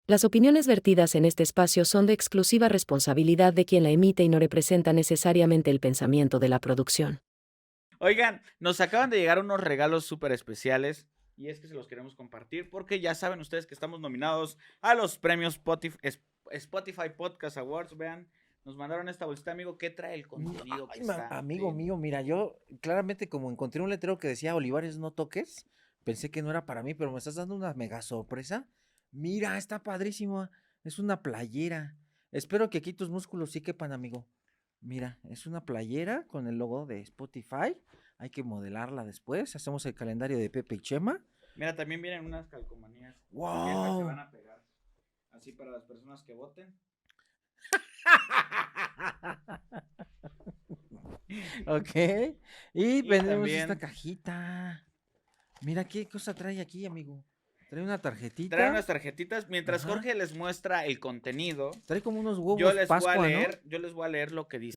Las opiniones vertidas en este espacio son de exclusiva responsabilidad de quien la emite y no representa necesariamente el pensamiento de la producción. Oigan, nos acaban de llegar unos regalos súper especiales y es que se los queremos compartir porque ya saben ustedes que estamos nominados a los premios Spotify Podcast Awards. Vean, nos mandaron esta bolsita, amigo, que trae el contenido que está Amigo de... mío, mira, yo claramente como encontré un letrero que decía Olivares no toques, pensé que no era para mí, pero me estás dando una mega sorpresa. Mira, está padrísimo, es una playera. Espero que aquí tus músculos sí quepan, amigo. Mira, es una playera con el logo de Spotify. Hay que modelarla después. Hacemos el calendario de Pepe y Chema. Mira, también vienen unas calcomanías. ¡Wow! Que esas se van a pegar. Así para las personas que voten. Ok. Y vendemos también esta cajita. Mira qué cosa trae aquí, amigo. Trae una tarjetita. traen unas tarjetitas. Mientras Ajá. Jorge les muestra el contenido, Trae como unos huevos yo les voy a Pascua, leer, yo les voy a leer lo que dice.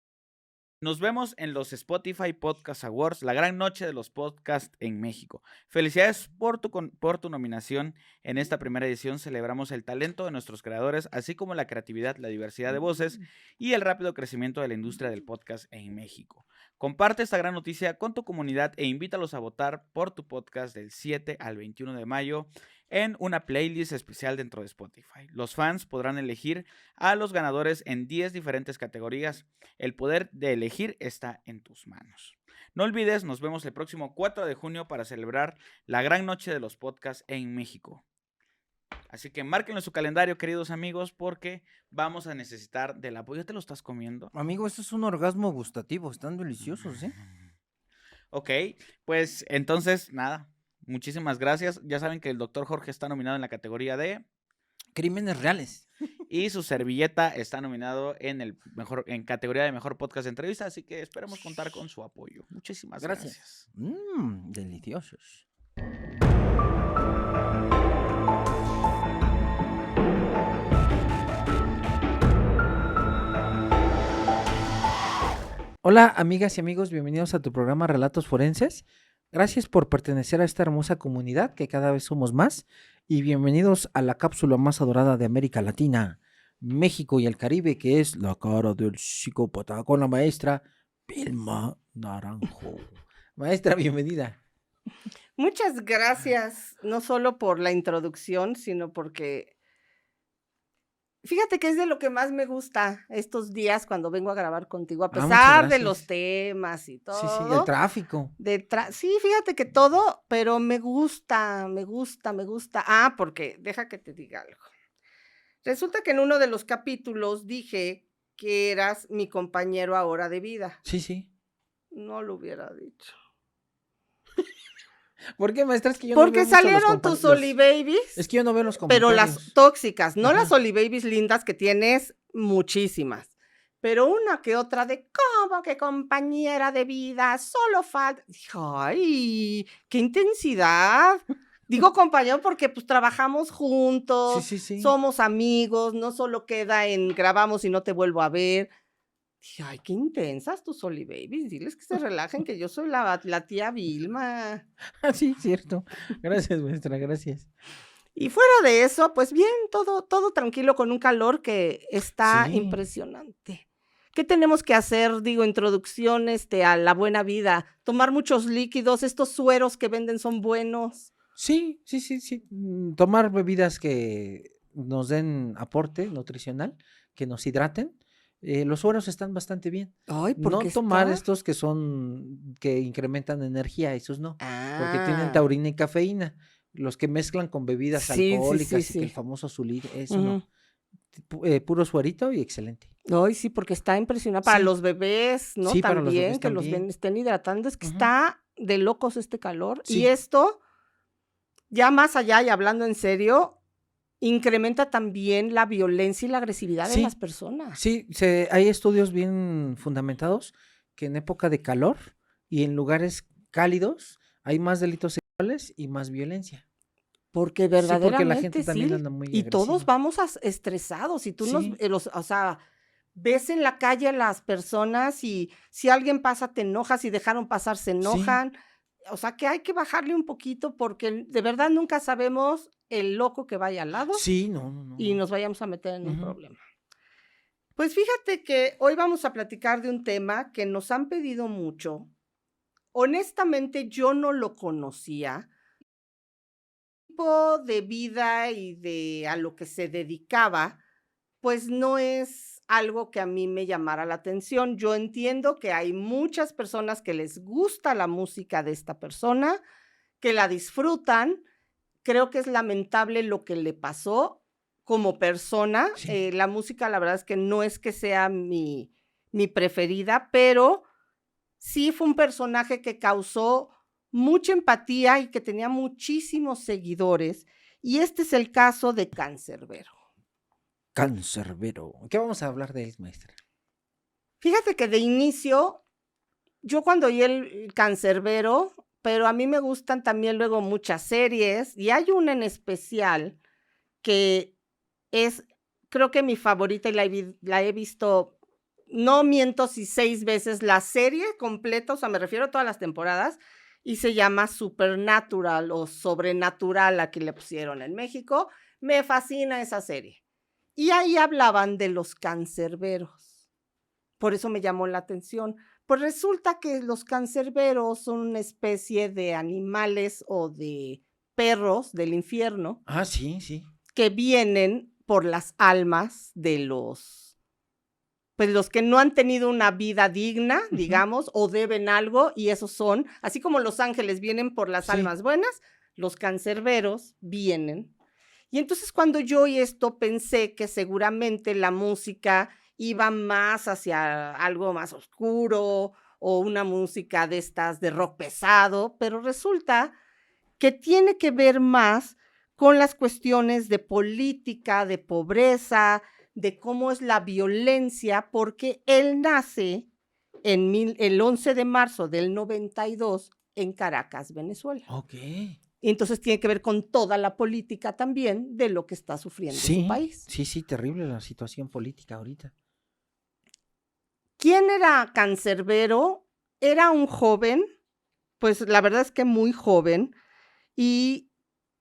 Nos vemos en los Spotify Podcast Awards, la gran noche de los podcasts en México. Felicidades por tu nominación. En esta primera edición celebramos el talento de nuestros creadores, así como la creatividad, la diversidad de voces y el rápido crecimiento de la industria del podcast en México. Comparte esta gran noticia con tu comunidad e invítalos a votar por tu podcast del 7 al 21 de mayo en una playlist especial dentro de Spotify. Los fans podrán elegir a los ganadores en 10 diferentes categorías. El poder de elegir está en tus manos. No olvides, nos vemos el próximo 4 de junio para celebrar la gran noche de los podcasts en México. Así que márquenlo en su calendario, queridos amigos, porque vamos a necesitar del apoyo. ¿Te lo estás comiendo? Amigo, esto es un orgasmo gustativo. Están deliciosos, ¿eh? Ok, pues entonces, nada. Muchísimas gracias. Ya saben que el doctor Jorge está nominado en la categoría de... Crímenes reales. Y su servilleta está nominado en categoría de mejor podcast de entrevista, así que esperemos contar con su apoyo. Muchísimas gracias. Deliciosos. Hola, amigas y amigos, bienvenidos a tu programa Relatos Forenses. Gracias por pertenecer a esta hermosa comunidad que cada vez somos más y bienvenidos a la cápsula más adorada de América Latina, México y el Caribe, que es La cara del psicópata con la maestra Vilma Naranjo. Maestra, bienvenida. Muchas gracias, no solo por la introducción, sino porque fíjate que es de lo que más me gusta estos días cuando vengo a grabar contigo, a muchas pesar de los gracias. temas y Sí, todo. el tráfico. Sí, fíjate que todo, pero me gusta. Porque deja que te diga algo. Resulta que en uno de los capítulos dije que eras mi compañero ahora de vida. Sí. No lo hubiera dicho. ¿Por qué, maestra? Es que yo no Porque veo mucho los salieron tus Olibabies. Es que yo no veo los Pero comentarios. las tóxicas, no Ajá. las Olibabies lindas que tienes muchísimas. Pero una que otra de, ¿cómo que compañera de vida? Solo falta. ¡Ay! ¡Qué intensidad! Digo compañero porque pues trabajamos juntos, Sí. somos amigos, no solo queda en grabamos y no te vuelvo a ver. Dije, ay, qué intensas tus Olibabies, diles que se relajen, que yo soy la tía Vilma. Sí, cierto. Gracias, maestra, gracias. Y fuera de eso, pues bien, todo tranquilo con un calor que está Sí. impresionante. ¿Qué tenemos que hacer? Digo, introducción a la buena vida. Tomar muchos líquidos, estos sueros que venden son buenos. Sí. Tomar bebidas que nos den aporte nutricional, que nos hidraten. Los sueros están bastante bien. Ay, No porque tomar está... estos que incrementan energía, esos no, porque tienen Ah, taurina y cafeína. Los que mezclan con bebidas sí. alcohólicas y que el famoso Zulit, eso no. Puro suerito y excelente. Ay, sí, porque está impresionante. Para Sí. los bebés, ¿no? Sí, para los bebés que los también. estén hidratando. Es que Ujú. está de locos este calor. Sí. Y esto, ya más allá y hablando en serio, incrementa también la violencia y la agresividad en las personas. Sí, hay estudios bien fundamentados que en época de calor y en lugares cálidos hay más delitos sexuales y más violencia. Porque porque la verdaderamente gente también anda muy y todos agresiva. vamos estresados. Y tú Sí. ves en la calle a las personas y si alguien pasa te enojas, si dejaron pasar se enojan. O sea que hay que bajarle un poquito porque de verdad nunca sabemos el loco que vaya al lado Sí, no. y nos vayamos a meter en un Ujú. problema. Pues fíjate que hoy vamos a platicar de un tema que nos han pedido mucho. Honestamente, yo no lo conocía. El tipo de vida y a lo que se dedicaba, pues no es algo que a mí me llamara la atención. Yo entiendo que hay muchas personas que les gusta la música de esta persona, que la disfrutan. Creo que es lamentable lo que le pasó como persona. Sí. La música, la verdad es que no es que sea mi preferida, pero sí fue un personaje que causó mucha empatía y que tenía muchísimos seguidores. Y este es el caso de Canserbero. Canserbero. ¿Qué vamos a hablar de él, maestra? Fíjate que de inicio, yo cuando oí el Canserbero, pero a mí me gustan también luego muchas series, y hay una en especial que es, creo que mi favorita y la he visto, no miento si 6 veces, la serie completa, o sea, me refiero a todas las temporadas, y se llama Supernatural o Sobrenatural, aquí le pusieron en México. Me fascina esa serie. Y ahí hablaban de los cancerberos. Por eso me llamó la atención. Pues resulta que los cancerberos son una especie de animales o de perros del infierno Ah, sí. que vienen por las almas de pues los que no han tenido una vida digna, digamos, o deben algo, y esos son, así como los ángeles vienen por las Sí. almas buenas, los cancerberos vienen. Y entonces cuando yo oí esto pensé que seguramente la música iba más hacia algo más oscuro o una música de estas de rock pesado, pero resulta que tiene que ver más con las cuestiones de política, de pobreza, de cómo es la violencia, porque él nace el 11 de marzo del 92 en Caracas, Venezuela. Ok. Y entonces tiene que ver con toda la política también de lo que está sufriendo su país. Sí, terrible la situación política ahorita. ¿Quién era Canserbero? Era un joven, pues la verdad es que muy joven, y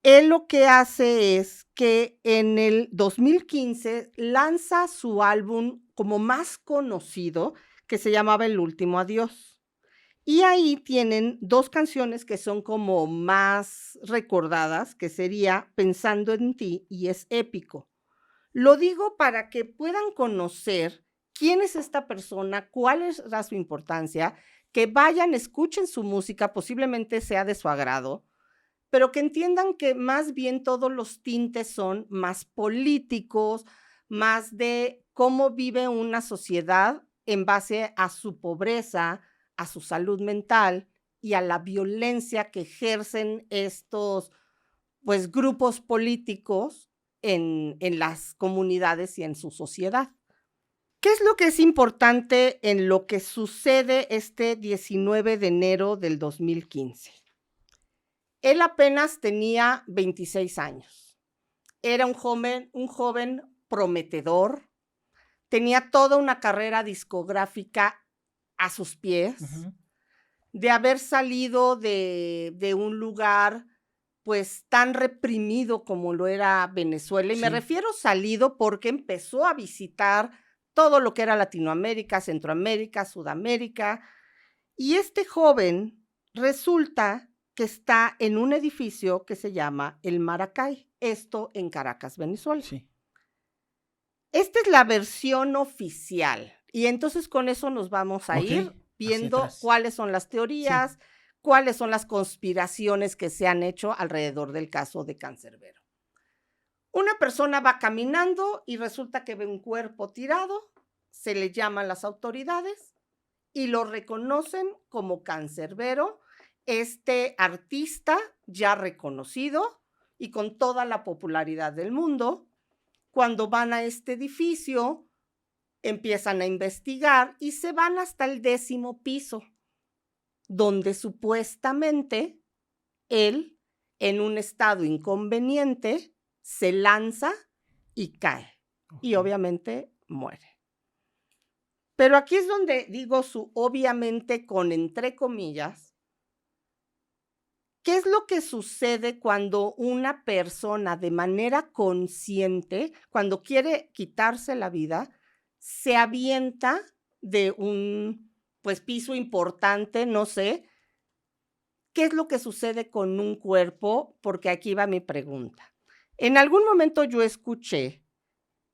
él lo que hace es que en el 2015 lanza su álbum como más conocido, que se llamaba El Último Adiós. Y ahí tienen 2 canciones que son como más recordadas, que sería Pensando en ti y Es Épico. Lo digo para que puedan conocer quién es esta persona, cuál era su importancia, que vayan, escuchen su música, posiblemente sea de su agrado, pero que entiendan que más bien todos los tintes son más políticos, más de cómo vive una sociedad en base a su pobreza, a su salud mental y a la violencia que ejercen estos, pues, grupos políticos en las comunidades y en su sociedad. ¿Qué es lo que es importante en lo que sucede este 19 de enero del 2015? Él apenas tenía 26 años. Era un joven prometedor. Tenía toda una carrera discográfica a sus pies. De haber salido de un lugar, pues, tan reprimido como lo era Venezuela. Y me Sí. refiero salido porque empezó a visitar todo lo que era Latinoamérica, Centroamérica, Sudamérica. Y este joven resulta que está en un edificio que se llama El Maracay, esto en Caracas, Venezuela. Sí. Esta es la versión oficial y entonces con eso nos vamos a Ok, ir hacia viendo atrás. cuáles son las teorías, cuáles son las conspiraciones que se han hecho alrededor del caso de Canserbero. Una persona va caminando y resulta que ve un cuerpo tirado, se le llaman las autoridades y lo reconocen como Canserbero, este artista ya reconocido y con toda la popularidad del mundo. Cuando van a este edificio, empiezan a investigar y se van hasta el 10º piso, donde supuestamente él, en un estado inconveniente, se lanza y cae. Y obviamente muere. Pero aquí es donde digo su obviamente con entre comillas, ¿Qué es lo que sucede cuando una persona de manera consciente, cuando quiere quitarse la vida, se avienta de un, pues, piso importante, no sé? ¿Qué es lo que sucede con un cuerpo? Porque aquí va mi pregunta. En algún momento yo escuché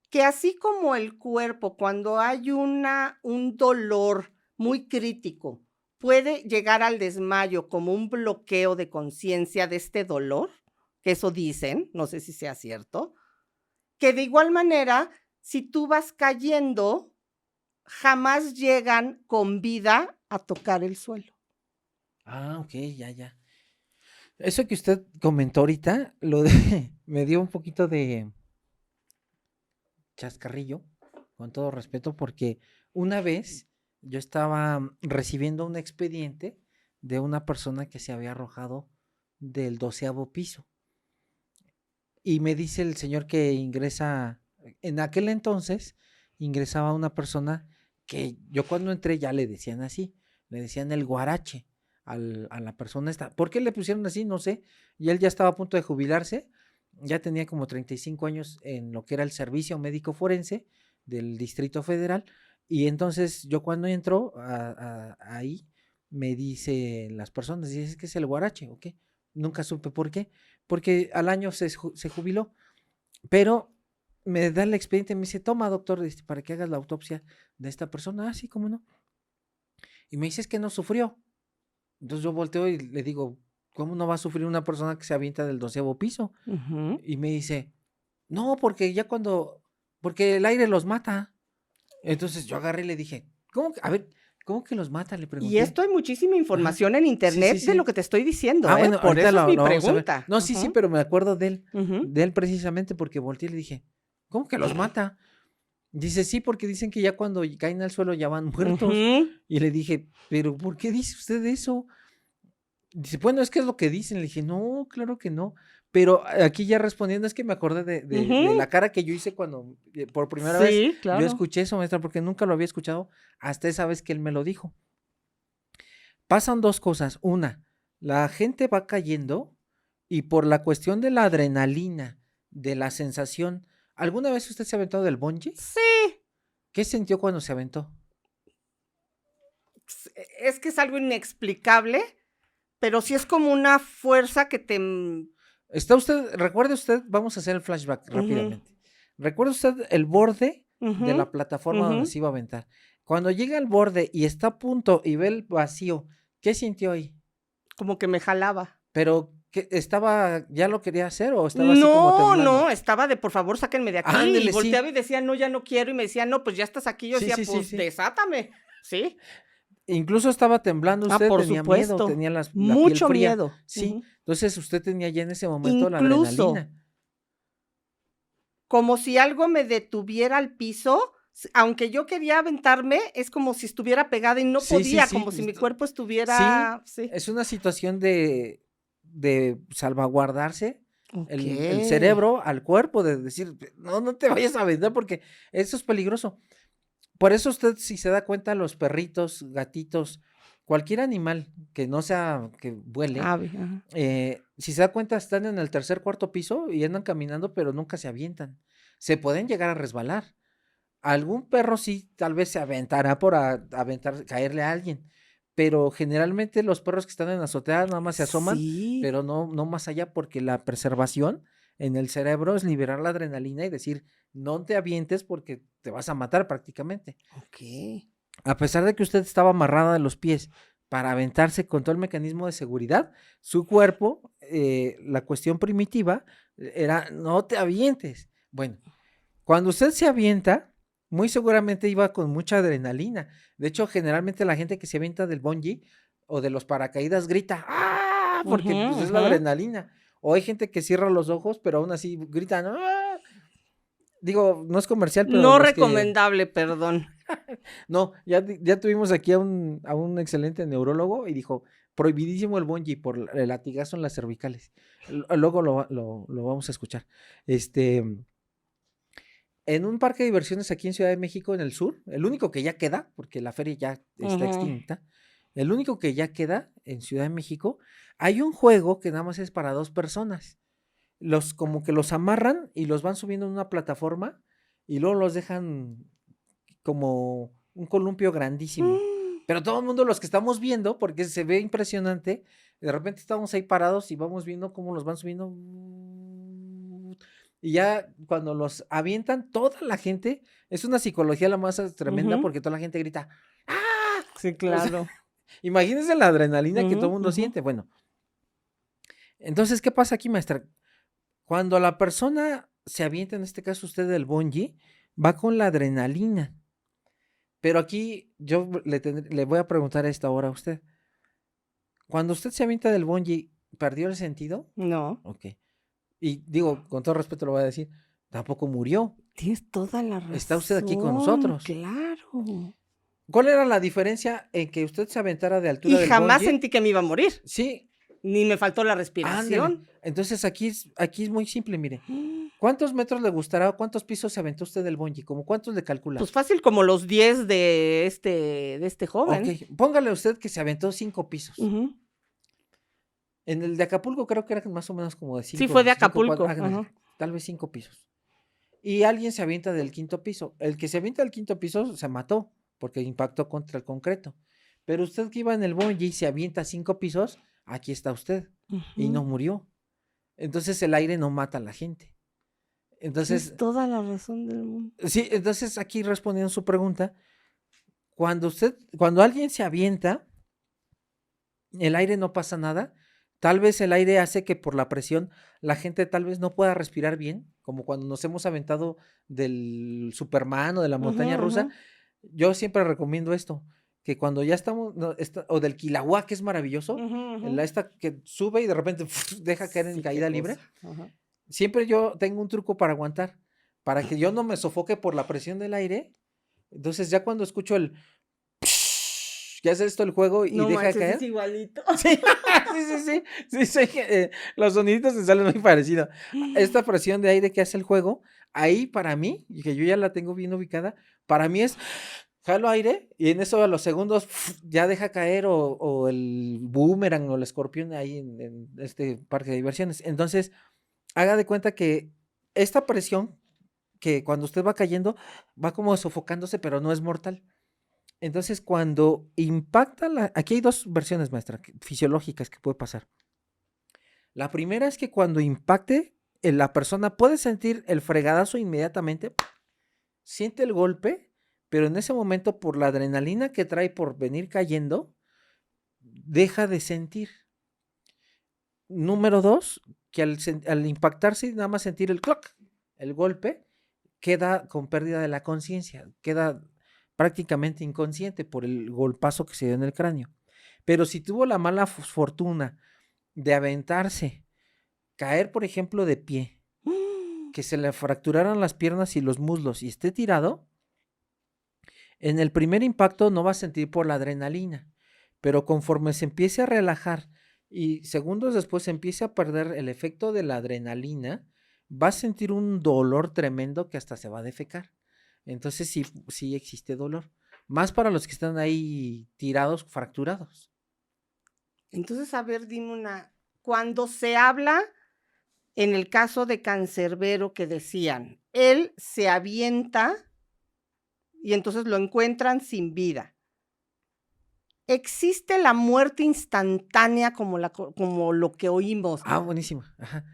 que así como el cuerpo, cuando hay un dolor muy crítico, puede llegar al desmayo como un bloqueo de conciencia de este dolor, que eso dicen, no sé si sea cierto, que de igual manera, si tú vas cayendo, jamás llegan con vida a tocar el suelo. Ok, ya. Eso que usted comentó ahorita, me dio un poquito de chascarrillo, con todo respeto, porque una vez yo estaba recibiendo un expediente de una persona que se había arrojado del 12º piso. Y me dice el señor que ingresa, en aquel entonces ingresaba una persona que yo cuando entré ya le decían así, le decían el guarache a la persona esta. ¿Por qué le pusieron así? No sé. Y él ya estaba a punto de jubilarse, ya tenía como 35 años en lo que era el servicio médico forense del Distrito Federal. Y entonces yo cuando entro ahí, me dice las personas, dice, es que es el guarache, ¿ok? Nunca supe por qué, porque al año se jubiló, pero me da el expediente y me dice, toma doctor, para que hagas la autopsia de esta persona. Sí, cómo no. Y me dice, es que no sufrió. Entonces yo volteo y le digo, ¿cómo no va a sufrir una persona que se avienta del 12º piso? Y me dice, no, porque porque el aire los mata. Entonces yo agarré y le dije, ¿cómo que los mata? Le Y pregunté. esto hay muchísima Ajá. información en Sí, internet sí, de sí. lo que te estoy diciendo, Bueno, por ahorita eso es mi lo vamos a ver. pregunta. No, sí, pero me acuerdo de Ujú. él precisamente porque volteé y le dije, ¿cómo que los mata? Dice, sí, porque dicen que ya cuando caen al suelo ya van muertos. Ujú. Y le dije, ¿pero por qué dice usted eso? Dice, bueno, es que es lo que dicen. Le dije, no, claro que no. Pero aquí ya respondiendo, es que me acordé de Ujú. la cara que yo hice cuando por primera vez Sí, yo claro. escuché eso, maestra, porque nunca lo había escuchado hasta esa vez que él me lo dijo. Pasan dos cosas. Una, la gente va cayendo y por la cuestión de la adrenalina, de la sensación. ¿Alguna vez usted se ha aventado del bungee? Sí, ¿Qué sintió cuando se aventó? es que es algo inexplicable, pero sí es como una fuerza que te... Recuerde usted, vamos a hacer el flashback Ujú, rápidamente. Recuerde usted el borde de ujú, la plataforma donde ujú. se iba a aventar. Cuando llega al borde y está a punto y ve el vacío, ¿qué sintió ahí? Como que me jalaba. Pero, ya lo quería hacer o estaba así como temblando? No, estaba de por favor, sáquenme de aquí. Y Ándele, sí. volteaba y decía, no, ya no quiero. Y me decía, no, pues ya estás aquí. Yo Sí, decía, sí, sí, pues sí. desátame. Sí. Incluso estaba temblando usted, Por tenía miedo, supuesto. tenía la piel Mucho fría. miedo. Sí, Ujú. entonces usted tenía ya en ese momento la Incluso, adrenalina. como si algo me detuviera al piso, aunque yo quería aventarme, es como si estuviera pegada y no Sí, sí, podía, sí. como si mi cuerpo Sí, estuviera... Sí. es una situación de salvaguardarse Ok. el cerebro al cuerpo, de decir, no te vayas a aventar porque eso es peligroso. Por eso usted, si se da cuenta, los perritos, gatitos, cualquier animal que no sea que vuele, Ave, ajá. si se da cuenta, están en el tercer, cuarto piso y andan caminando, pero nunca se avientan. Se pueden llegar a resbalar. Algún perro sí, tal vez se aventará por caerle a alguien, pero generalmente los perros que están en azoteas nada más se asoman, Sí. pero no más allá, porque la preservación en el cerebro es liberar la adrenalina y decir, no te avientes porque te vas a matar prácticamente. Ok. A pesar de que usted estaba amarrada de los pies para aventarse con todo el mecanismo de seguridad, su cuerpo, la cuestión primitiva era, no te avientes. Bueno, cuando usted se avienta, muy seguramente iba con mucha adrenalina. De hecho, generalmente la gente que se avienta del bungee o de los paracaídas grita, ¡ah! Porque Ujú, pues, es la ujú. adrenalina. O hay gente que cierra los ojos, pero aún así gritan, ¡ah! Digo, no es comercial, pero No los que... recomendable, perdón. No, ya tuvimos aquí a un excelente neurólogo y dijo, prohibidísimo el bungee por el latigazo en las cervicales. Luego lo vamos a escuchar. En un parque de diversiones aquí en Ciudad de México, en el sur, el único que ya queda, porque la feria ya está Ujú. extinta, El único que ya queda en Ciudad de México, hay un juego que nada más es para 2 personas. Como que los amarran y los van subiendo en una plataforma y luego los dejan como un columpio grandísimo. Pero todo el mundo, los que estamos viendo, porque se ve impresionante, de repente estamos ahí parados y vamos viendo cómo los van subiendo. Y ya cuando los avientan, toda la gente, es una psicología la más tremenda Ujú. porque toda la gente grita, ¡ah! Sí, O sea, claro. imagínense la adrenalina que todo el Ujú, mundo ujú. siente. Bueno, entonces, ¿qué pasa aquí, maestra? Cuando la persona se avienta, en este caso usted del bungee, va con la adrenalina. Pero aquí yo le voy a preguntar a esta hora a usted. Cuando usted se avienta del bungee, ¿perdió el sentido? No, Ok. Y digo, con todo respeto lo voy a decir, tampoco murió. tienes toda la Está usted aquí con razón, nosotros. claro. ¿Cuál era la diferencia en que usted se aventara de altura Y del jamás bungee? sentí que me iba a morir, Sí, ni me faltó la ándele. respiración. Entonces aquí es muy simple, mire. ¿Cuántos metros le gustará o cuántos pisos se aventó usted del bungee? ¿Cómo cuántos le calcula? Pues fácil como los 10 de este Ok, joven. póngale usted que se aventó 5 pisos. Ujú. En el de Acapulco creo que era más o menos como de Sí, fue de 5, 4, Acapulco. Ajá. tal vez 5 pisos. Y alguien se avienta del 5.º piso. El que se avienta del 5.º piso se mató porque impactó contra el concreto. Pero usted que iba en el bungee y se avienta 5 pisos, aquí está usted y no Ujú. murió. Entonces el aire no mata a la gente. Tienes Entonces, toda la razón del mundo. sí, entonces aquí respondiendo su pregunta, cuando alguien se avienta, el aire no pasa nada. Tal vez el aire hace que por la presión la gente tal vez no pueda respirar bien, como cuando nos hemos aventado del Superman o de la Ujú, montaña ujú, rusa. Yo siempre recomiendo esto, que cuando ya estamos, o del Kilauea, que es maravilloso, ujú, ujú. esta que sube y de repente deja caer en Sí, qué caída cosa. libre. Ajá. Siempre yo tengo un truco para aguantar, para que yo no me sofoque por la presión del aire. Entonces ya cuando escucho que hace esto el juego y No deja de manches, es caer. igualito. Sí, sí, los soniditos se salen muy parecidos. Esta presión de aire que hace el juego, ahí para mí, y que yo ya la tengo bien ubicada, para mí es jalo aire y en eso a los segundos ya deja caer o el boomerang o el escorpión ahí en este parque de diversiones. Entonces, haga de cuenta que esta presión que cuando usted va cayendo va como sofocándose, pero no es mortal. Entonces, cuando impacta aquí hay 2 versiones, maestra, fisiológicas que puede pasar. La primera es que cuando impacte, la persona puede sentir el fregadazo inmediatamente, siente el golpe, pero en ese momento, por la adrenalina que trae por venir cayendo, deja de sentir. Número 2, que al impactarse y nada más sentir el clock, el golpe, queda con pérdida de la conciencia, queda prácticamente inconsciente por el golpazo que se dio en el cráneo. Pero si tuvo la mala fortuna de aventarse, caer, por ejemplo, de pie, que se le fracturaran las piernas y los muslos y esté tirado, en el primer impacto no va a sentir por la adrenalina, pero conforme se empiece a relajar y segundos después empiece a perder el efecto de la adrenalina, va a sentir un dolor tremendo que hasta se va a defecar. Entonces sí existe dolor. Más para los que están ahí tirados, fracturados. Entonces, a ver, dime cuando se habla en el caso de Cancerbero que decían, él se avienta y entonces lo encuentran sin vida. ¿Existe la muerte instantánea como lo que oímos? Buenísimo. Ajá.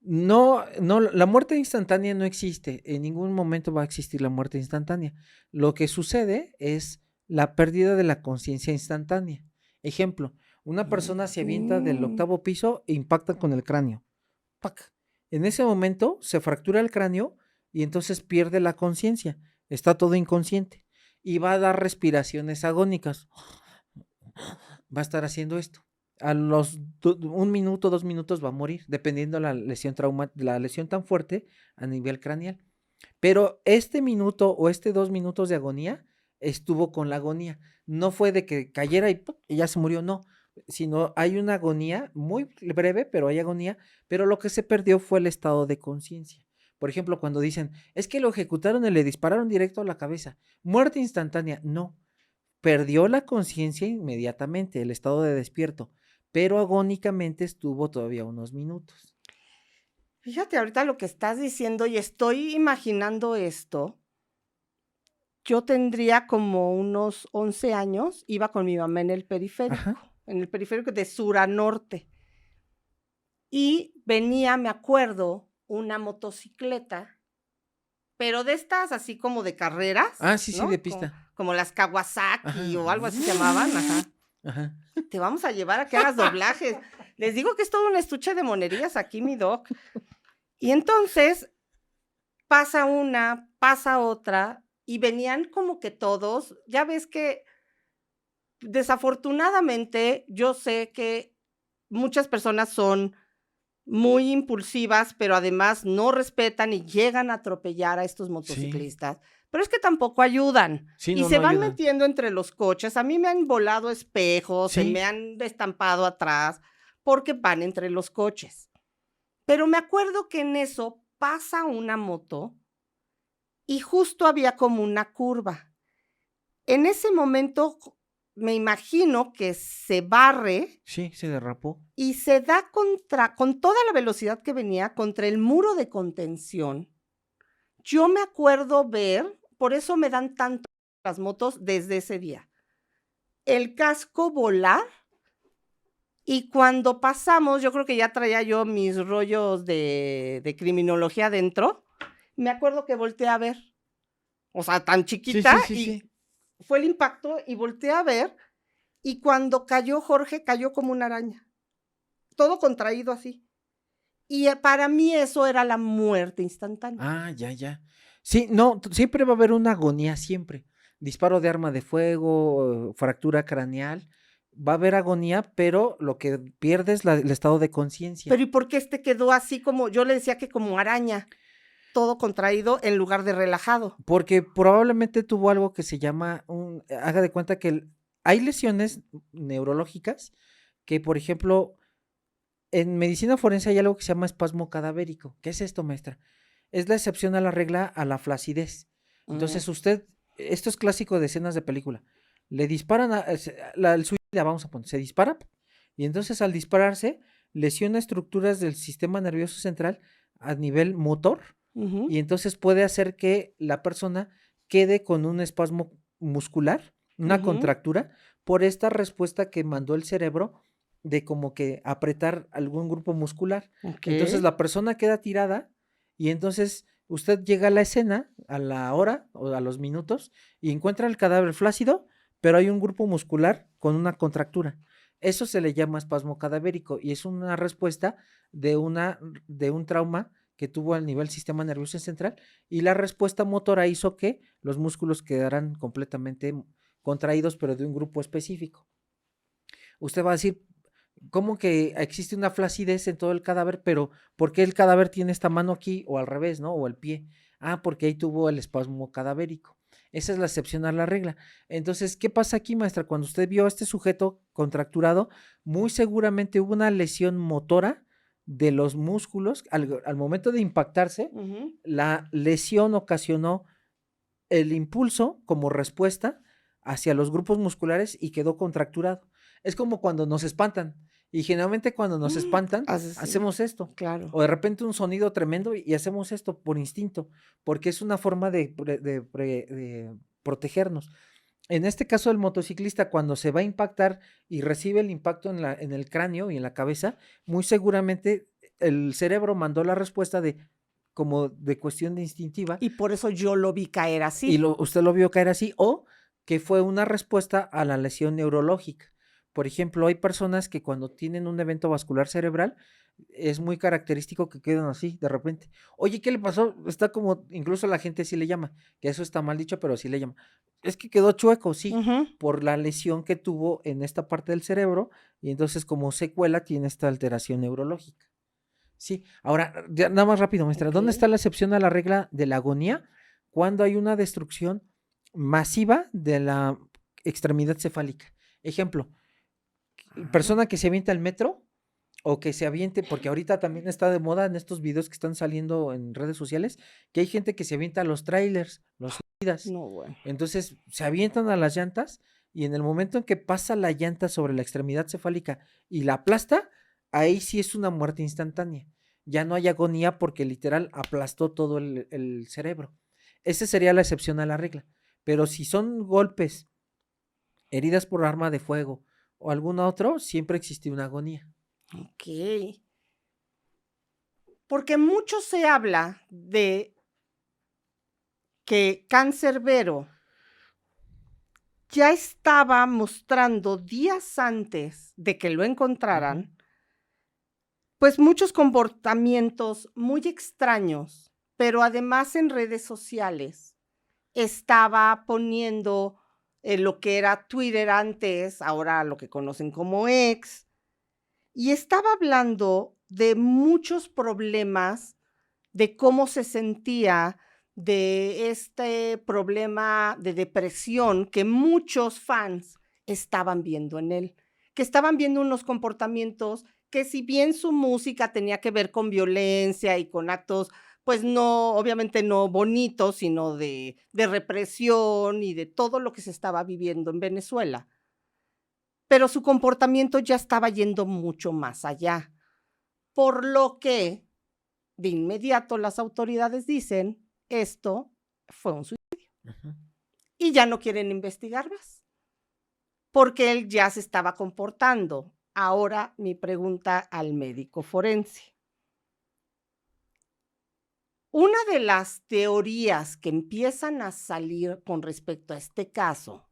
No, la muerte instantánea no existe. En ningún momento va a existir la muerte instantánea. Lo que sucede es la pérdida de la conciencia instantánea. Ejemplo, una persona se avienta del 8.º piso e impacta con el cráneo. ¡Pac! En ese momento se fractura el cráneo y entonces pierde la conciencia. Está todo inconsciente y va a dar respiraciones agónicas. Va a estar haciendo esto. A los 1 minuto, 2 minutos va a morir, dependiendo la lesión la lesión tan fuerte a nivel craneal. Pero este minuto o 2 minutos de agonía estuvo con la agonía. No fue de que cayera y ya se murió, no. Sino hay una agonía muy breve, pero hay agonía. Pero lo que se perdió fue el estado de conciencia. Por ejemplo, cuando dicen, es que lo ejecutaron y le dispararon directo a la cabeza. Muerte instantánea. No. perdió la conciencia inmediatamente, el estado de despierto, pero agónicamente estuvo todavía unos minutos. Fíjate ahorita lo que estás diciendo y estoy imaginando esto. Yo tendría como unos 11 años, iba con mi mamá en el periférico de sur a norte. Y venía, me acuerdo, una motocicleta, pero de estas así como de carreras. Ah, sí, ¿no? de pista. Como las Kawasaki Ajá. o algo así se llamaban. Ajá. Ajá. Te vamos a llevar a que hagas doblajes. Les digo que es todo un estuche de monerías aquí, mi doc. Y entonces pasa una, pasa otra, y venían como que todos. Ya ves que desafortunadamente yo sé que muchas personas son muy impulsivas, pero además no respetan y llegan a atropellar a estos motociclistas. Pero es que tampoco ayudan. Sí, y no, se no van ayudan. metiendo entre los coches. A mí me han volado espejos, se Sí. me han estampado atrás, porque van entre los coches. Pero me acuerdo que en eso pasa una moto y justo había como una curva. En ese momento me imagino que se barre Sí, se derrapó. y se da con toda la velocidad que venía, contra el muro de contención. Yo me acuerdo ver, por eso me dan tanto las motos desde ese día, el casco volar, y cuando pasamos, yo creo que ya traía yo mis rollos de criminología adentro, me acuerdo que volteé a ver, o sea, tan chiquita, Sí. fue el impacto y volteé a ver, y cuando cayó Jorge, cayó como una araña, todo contraído así. Y para mí eso era la muerte instantánea. Ah, ya. Sí, no, siempre va a haber una agonía, siempre. Disparo de arma de fuego, fractura craneal, va a haber agonía, pero lo que pierde es el estado de conciencia. Pero ¿y por qué quedó así como, yo le decía que como araña, todo contraído en lugar de relajado? Porque probablemente tuvo algo que se llama, haga de cuenta que hay lesiones neurológicas que, por ejemplo, en medicina forense hay algo que se llama espasmo cadavérico. ¿Qué es esto, maestra? Es la excepción a la regla a la flacidez. Entonces esto es clásico de escenas de película. Le disparan el suicida, vamos a poner, se dispara y entonces al dispararse lesiona estructuras del sistema nervioso central a nivel motor y entonces puede hacer que la persona quede con un espasmo muscular, una contractura, por esta respuesta que mandó el cerebro de como que apretar algún grupo muscular. Entonces la persona queda tirada y entonces usted llega a la escena a la hora o a los minutos y encuentra el cadáver flácido, pero hay un grupo muscular con una contractura. Eso se le llama espasmo cadavérico y es una respuesta de un trauma que tuvo al nivel sistema nervioso central y la respuesta motora hizo que los músculos quedaran completamente contraídos, pero de un grupo específico. Usted va a decir, ¿cómo que existe una flacidez en todo el cadáver? Pero ¿por qué el cadáver tiene esta mano aquí o al revés, ¿no? O el pie. Ah, porque ahí tuvo el espasmo cadavérico. Esa es la excepción a la regla. Entonces, ¿qué pasa aquí, maestra? Cuando usted vio a este sujeto contracturado, muy seguramente hubo una lesión motora de los músculos. Al momento de impactarse, la lesión ocasionó el impulso como respuesta hacia los grupos musculares y quedó contracturado. Es como cuando nos espantan. Y generalmente cuando nos espantan, hacemos esto. Claro. O de repente un sonido tremendo y hacemos esto por instinto, porque es una forma de protegernos. En este caso, el motociclista, cuando se va a impactar y recibe el impacto en el cráneo y en la cabeza, muy seguramente el cerebro mandó la respuesta como de cuestión de instintiva. Y por eso yo lo vi caer así. Y usted lo vio caer así, o que fue una respuesta a la lesión neurológica. Por ejemplo, hay personas que cuando tienen un evento vascular cerebral, es muy característico que quedan así de repente. Oye, ¿qué le pasó? Está como, incluso la gente sí le llama, que eso está mal dicho, pero sí le llama. Es que quedó chueco, sí, por la lesión que tuvo en esta parte del cerebro, y entonces como secuela tiene esta alteración neurológica. Sí, ahora, nada más rápido, maestra, ¿dónde está la excepción a la regla de la agonía? Cuando hay una destrucción masiva de la extremidad cefálica. Ejemplo, persona que se avienta al metro o que se aviente, porque ahorita también está de moda en estos videos que están saliendo en redes sociales, que hay gente que se avienta a los trailers, los suicidas. No, bueno. Entonces se avientan a las llantas y en el momento en que pasa la llanta sobre la extremidad cefálica y la aplasta, ahí sí es una muerte instantánea. Ya no hay agonía porque literal aplastó todo el cerebro. Esa sería la excepción a la regla. Pero si son golpes, heridas por arma de fuego o algún otro, siempre existe una agonía. Ok. Porque mucho se habla de que Cancerbero ya estaba mostrando días antes de que lo encontraran, pues muchos comportamientos muy extraños, pero además en redes sociales estaba poniendo lo que era Twitter antes, ahora lo que conocen como X, y estaba hablando de muchos problemas, de cómo se sentía, de este problema de depresión que muchos fans estaban viendo en él, que estaban viendo unos comportamientos que si bien su música tenía que ver con violencia y con actos, pues no, obviamente no bonitos, sino de represión y de todo lo que se estaba viviendo en Venezuela, pero su comportamiento ya estaba yendo mucho más allá, por lo que de inmediato las autoridades dicen, esto fue un suicidio. Y ya no quieren investigar más, porque él ya se estaba comportando. Ahora mi pregunta al médico forense. Una de las teorías que empiezan a salir con respecto a este caso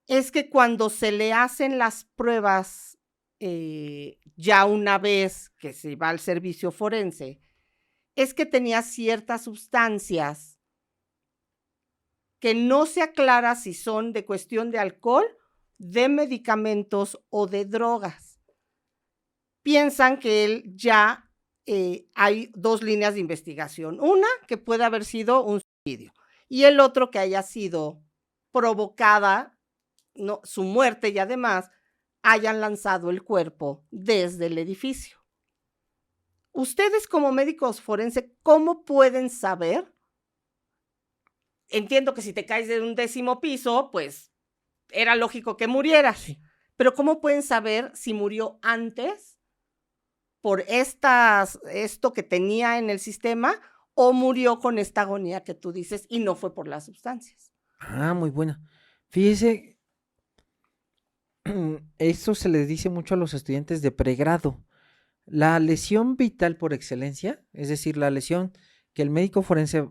es que cuando se le hacen las pruebas ya una vez que se va al servicio forense, es que tenía ciertas sustancias que no se aclara si son de cuestión de alcohol, de medicamentos o de drogas. Piensan que él ya hay dos líneas de investigación. Una, que puede haber sido un suicidio, y el otro, que haya sido provocada, no, su muerte, y además hayan lanzado el cuerpo desde el edificio. Ustedes como médicos forenses, ¿cómo pueden saber? Entiendo que si te caes de un 10º piso, pues era lógico que murieras. Sí. Pero ¿cómo pueden saber si murió antes por esto que tenía en el sistema o murió con esta agonía que tú dices y no fue por las sustancias? Muy buena. Fíjese, eso se les dice mucho a los estudiantes de pregrado. La lesión vital por excelencia, es decir, la lesión que el médico forense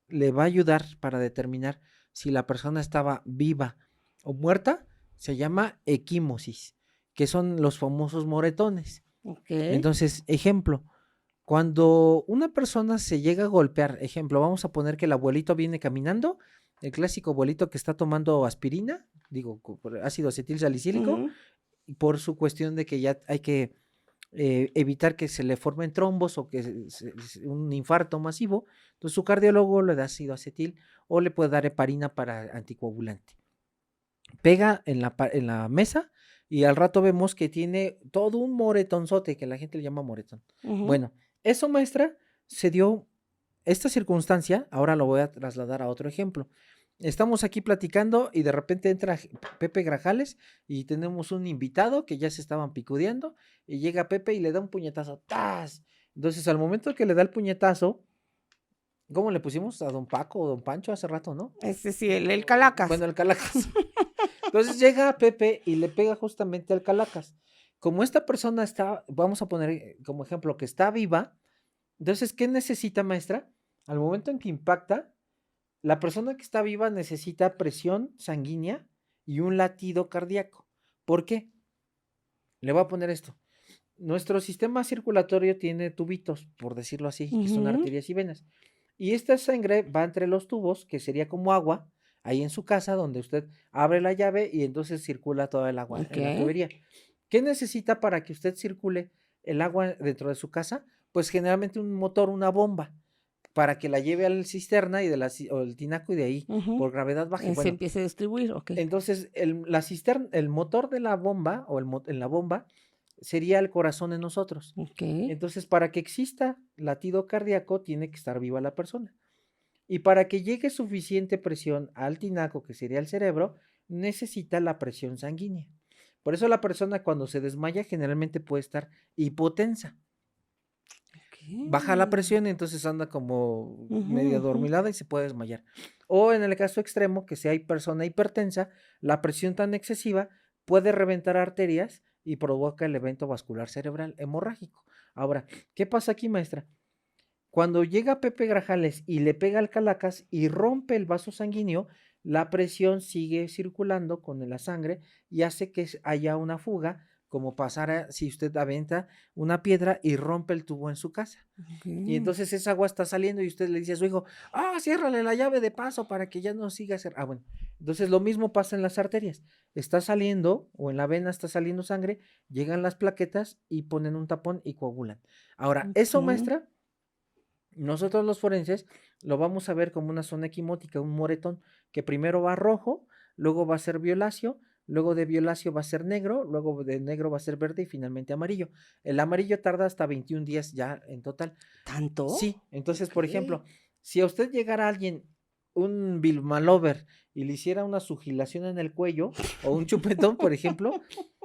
le va a ayudar para determinar si la persona estaba viva o muerta, se llama equimosis, que son los famosos moretones. Okay. Entonces, ejemplo, cuando una persona se llega a golpear, ejemplo, vamos a poner que el abuelito viene caminando, el clásico abuelito que está tomando aspirina, digo, por ácido acetil salicílico, por su cuestión de que ya hay que evitar que se le formen trombos o que un infarto masivo. Entonces su cardiólogo le da ácido acetil o le puede dar heparina para anticoagulante. Pega en la mesa y al rato vemos que tiene todo un moretonzote, que la gente le llama moretón. Bueno, eso, maestra, se dio esta circunstancia. Ahora lo voy a trasladar a otro ejemplo. Estamos aquí platicando y de repente entra Pepe Grajales y tenemos un invitado que ya se estaban picudeando y llega Pepe y le da un puñetazo. ¡Tas! Entonces, al momento que le da el puñetazo, ¿cómo le pusimos? A don Paco o don Pancho hace rato, ¿no? Ese sí, el Calacas. Bueno, el Calacas. Entonces llega Pepe y le pega justamente al Calacas. Como esta persona está, vamos a poner como ejemplo que está viva, entonces, ¿qué necesita, maestra? Al momento en que impacta, la persona que está viva necesita presión sanguínea y un latido cardíaco. ¿Por qué? Le voy a poner esto. Nuestro sistema circulatorio tiene tubitos, por decirlo así, que son arterias y venas. Y esta sangre va entre los tubos, que sería como agua, ahí en su casa, donde usted abre la llave y entonces circula toda el agua en la tubería. ¿Qué necesita para que usted circule el agua dentro de su casa? Pues generalmente un motor, una bomba, para que la lleve a la cisterna y o el tinaco y de ahí por gravedad baje. Se empiece a distribuir, ok. Entonces el motor de la bomba o en la bomba sería el corazón en nosotros. Okay. Entonces, para que exista latido cardíaco, tiene que estar viva la persona. Y para que llegue suficiente presión al tinaco, que sería el cerebro, necesita la presión sanguínea. Por eso la persona cuando se desmaya generalmente puede estar hipotensa. Baja la Ok. presión y entonces anda como Ujú, medio ujú. adormilada y se puede desmayar. O en el caso extremo, que si hay persona hipertensa, la presión tan excesiva puede reventar arterias y provoca el evento vascular cerebral hemorrágico. Ahora, ¿qué pasa aquí, maestra? Cuando llega Pepe Grajales y le pega al Calacas y rompe el vaso sanguíneo, la presión sigue circulando con la sangre y hace que haya una fuga, como pasara si usted avienta una piedra y rompe el tubo en su casa. Y Ok. entonces esa agua está saliendo y usted le dice a su hijo, ciérrale la llave de paso para que ya no siga ser. Bueno. Entonces lo mismo pasa en las arterias. Está saliendo, o en la vena está saliendo sangre, llegan las plaquetas y ponen un tapón y coagulan. Ahora, eso, Ok. maestra, nosotros los forenses lo vamos a ver como una zona equimótica, un moretón, que primero va rojo, luego va a ser violáceo, luego de violáceo va a ser negro, luego de negro va a ser verde y finalmente amarillo. El amarillo tarda hasta 21 días ya en total. ¿Tanto? Sí, entonces, Ok. por ejemplo, si a usted llegara alguien, un Vilma Lover, y le hiciera una sugilación en el cuello o un chupetón, por ejemplo,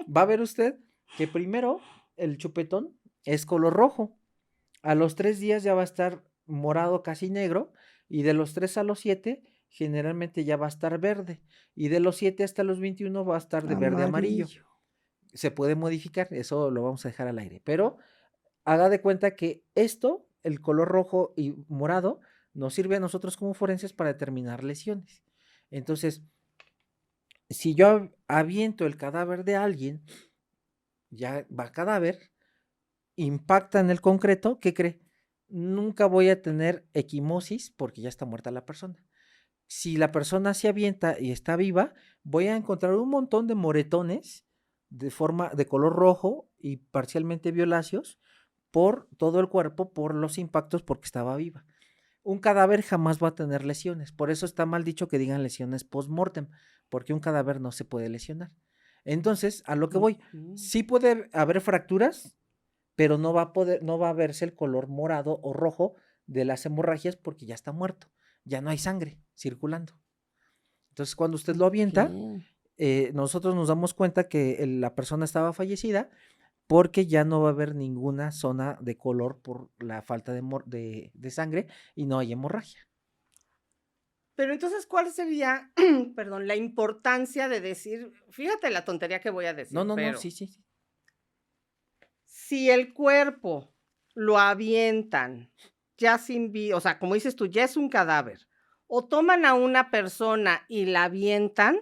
va a ver usted que primero el chupetón es color rojo. A los 3 días ya va a estar morado casi negro y de los 3 a los 7 generalmente ya va a estar verde y de los 7 hasta los 21 va a estar de verde a amarillo. Amarillo. Se puede modificar, eso lo vamos a dejar al aire, pero haga de cuenta que esto, el color rojo y morado, nos sirve a nosotros como forenses para determinar lesiones. Entonces, si yo aviento el cadáver de alguien, ya va cadáver, impacta en el concreto, ¿qué cree? Nunca voy a tener equimosis porque ya está muerta la persona. Si la persona se avienta y está viva, voy a encontrar un montón de moretones de forma de color rojo y parcialmente violáceos por todo el cuerpo por los impactos porque estaba viva. Un cadáver jamás va a tener lesiones, por eso está mal dicho que digan lesiones post-mortem, porque un cadáver no se puede lesionar. Entonces, a lo que voy, Ok. sí puede haber fracturas, pero no va a verse el color morado o rojo de las hemorragias porque ya está muerto, ya no hay sangre circulando. Entonces, cuando usted lo Ok. avienta, nosotros nos damos cuenta que la persona estaba fallecida porque ya no va a haber ninguna zona de color por la falta de sangre y no hay hemorragia. Pero entonces, ¿cuál sería, perdón, la importancia de decir, fíjate la tontería que voy a No, decir, no, no, pero sí, sí, sí. si el cuerpo lo avientan ya sin vida, o sea, como dices tú, ya es un cadáver, o toman a una persona y la avientan,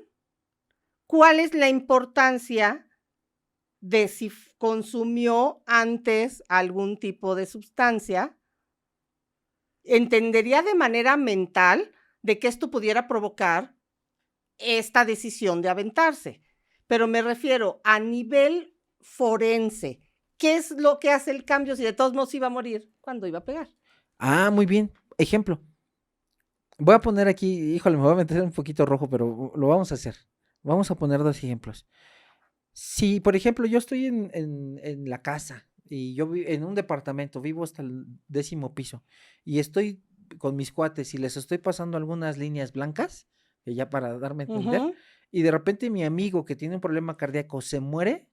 ¿cuál es la importancia de si consumió antes algún tipo de sustancia? Entendería de manera mental de que esto pudiera provocar esta decisión de aventarse, pero me refiero a nivel forense, ¿qué es lo que hace el cambio si de todos modos iba a morir cuando iba a pegar? Muy bien. Ejemplo. Voy a poner aquí, híjole, me voy a meter un poquito rojo, pero lo vamos a hacer. Vamos a poner 2 ejemplos. Si, por ejemplo, yo estoy en la casa y yo en un departamento, vivo hasta el 10.º piso y estoy con mis cuates y les estoy pasando algunas líneas blancas, que ya para darme a entender, Ujú. y de repente mi amigo que tiene un problema cardíaco se muere,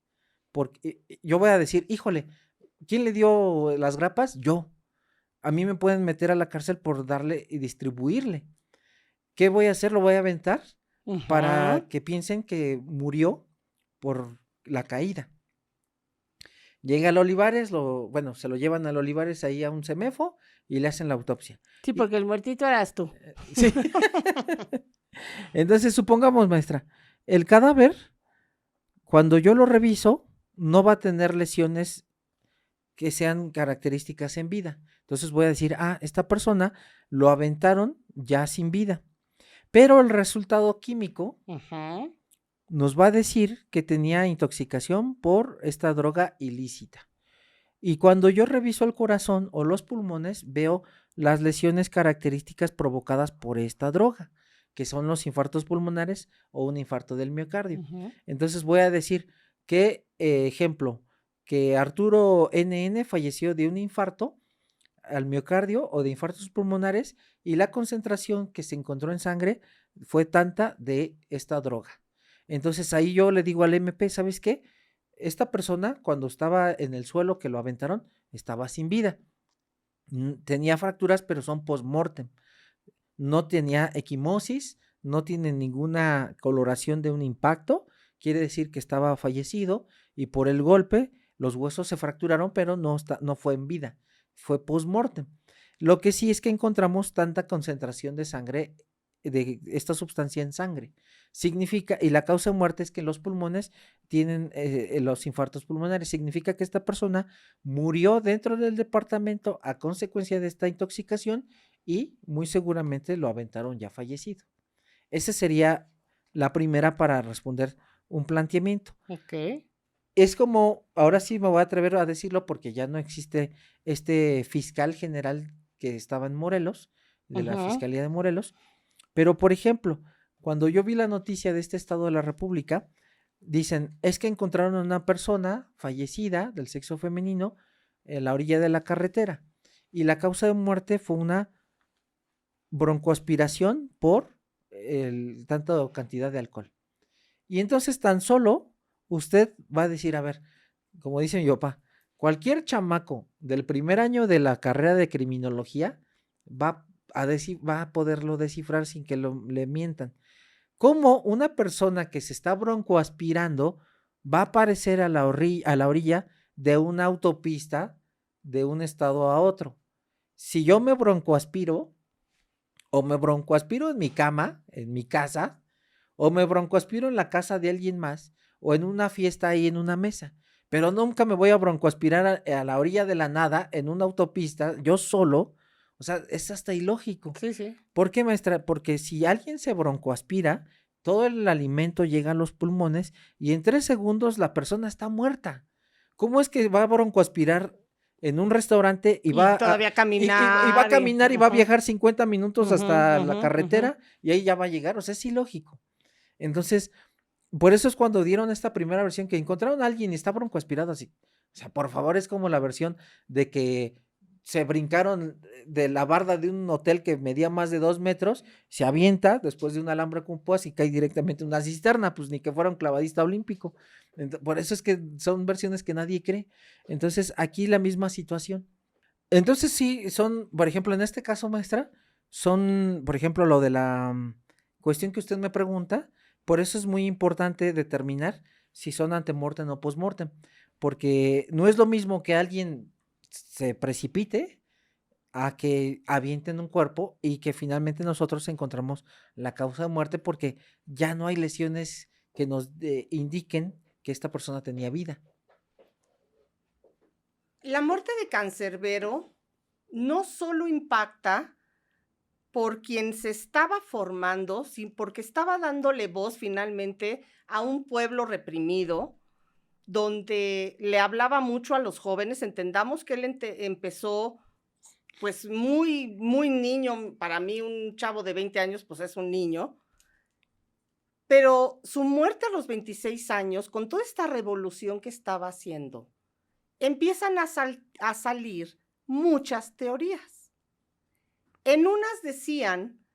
porque yo voy a decir, híjole, ¿quién le dio las grapas? Yo. A mí me pueden meter a la cárcel por darle y distribuirle. ¿Qué voy a hacer? Lo voy a aventar Ujú. para que piensen que murió por la caída. Llega al Olivares, bueno, se lo llevan al Olivares ahí a un CEMEFO y le hacen la autopsia. Sí, Y, porque el muertito eras tú. sí. Entonces, supongamos, maestra, el cadáver, cuando yo lo reviso, no va a tener lesiones que sean características en vida. Entonces voy a decir, esta persona lo aventaron ya sin vida. Pero el resultado químico Ujú. nos va a decir que tenía intoxicación por esta droga ilícita. Y cuando yo reviso el corazón o los pulmones, veo las lesiones características provocadas por esta droga, que son los infartos pulmonares o un infarto del miocardio. Ujú. Entonces voy a decir que, ejemplo, que Arturo NN falleció de un infarto al miocardio o de infartos pulmonares y la concentración que se encontró en sangre fue tanta de esta droga. Entonces ahí yo le digo al MP, ¿sabes qué? Esta persona cuando estaba en el suelo que lo aventaron, estaba sin vida. Tenía fracturas, pero son post-mortem. No tenía equimosis, no tiene ninguna coloración de un impacto, quiere decir que estaba fallecido y por el golpe los huesos se fracturaron, pero no fue en vida, fue post-mortem. Lo que sí es que encontramos tanta concentración de sangre, de esta sustancia en sangre. Significa, y la causa de muerte es que los pulmones tienen los infartos pulmonares. Significa que esta persona murió dentro del departamento a consecuencia de esta intoxicación y muy seguramente lo aventaron ya fallecido. Esa sería la primera para responder un planteamiento. Ok. Es como, ahora sí me voy a atrever a decirlo porque ya no existe este fiscal general que estaba en Morelos, de la Ujú. Fiscalía de Morelos, pero por ejemplo, cuando yo vi la noticia de este estado de la República, dicen, es que encontraron a una persona fallecida del sexo femenino en la orilla de la carretera y la causa de muerte fue una broncoaspiración por tanta cantidad de alcohol. Y entonces tan solo usted va a decir, a ver, como dice mi papá, cualquier chamaco del primer año de la carrera de criminología va a poderlo descifrar sin que le mientan. ¿Cómo una persona que se está broncoaspirando va a aparecer a la orilla de una autopista de un estado a otro? Si yo me broncoaspiro, o me broncoaspiro en mi cama, en mi casa, o me broncoaspiro en la casa de alguien más, o en una fiesta ahí en una mesa. Pero nunca me voy a broncoaspirar a la orilla de la nada, en una autopista, yo solo. O sea, es hasta ilógico. Sí, sí. ¿Por qué, maestra? Porque si alguien se broncoaspira, todo el alimento llega a los pulmones y en 3 segundos la persona está muerta. ¿Cómo es que va a broncoaspirar en un restaurante y Y va todavía y va a caminar. caminar y va a Ujú, viajar 50 minutos ujú, hasta la ujú, ujú. carretera y ahí ya va a llegar? O sea, es ilógico. Entonces, por eso es cuando dieron esta primera versión que encontraron a alguien y está broncoaspirado así. O sea, por favor, es como la versión de que se brincaron de la barda de un hotel que medía más de 2 metros, se avienta después de un alambre con púas y cae directamente en una cisterna, pues ni que fuera un clavadista olímpico. Por eso es que son versiones que nadie cree. Entonces, aquí la misma situación. Entonces, sí, son, por ejemplo, en este caso, maestra, son, por ejemplo, lo de la cuestión que usted me pregunta, por eso es muy importante determinar si son antemortem o postmortem, porque no es lo mismo que alguien se precipite a que avienten un cuerpo y que finalmente nosotros encontramos la causa de muerte porque ya no hay lesiones que nos indiquen que esta persona tenía vida. La muerte de Cancerbero no solo impacta por quien se estaba formando, porque estaba dándole voz finalmente a un pueblo reprimido, donde le hablaba mucho a los jóvenes. Entendamos que él empezó pues muy, muy niño. Para mí un chavo de 20 años pues es un niño. Pero su muerte a los 26 años, con toda esta revolución que estaba haciendo, empiezan a salir muchas teorías. En unas decían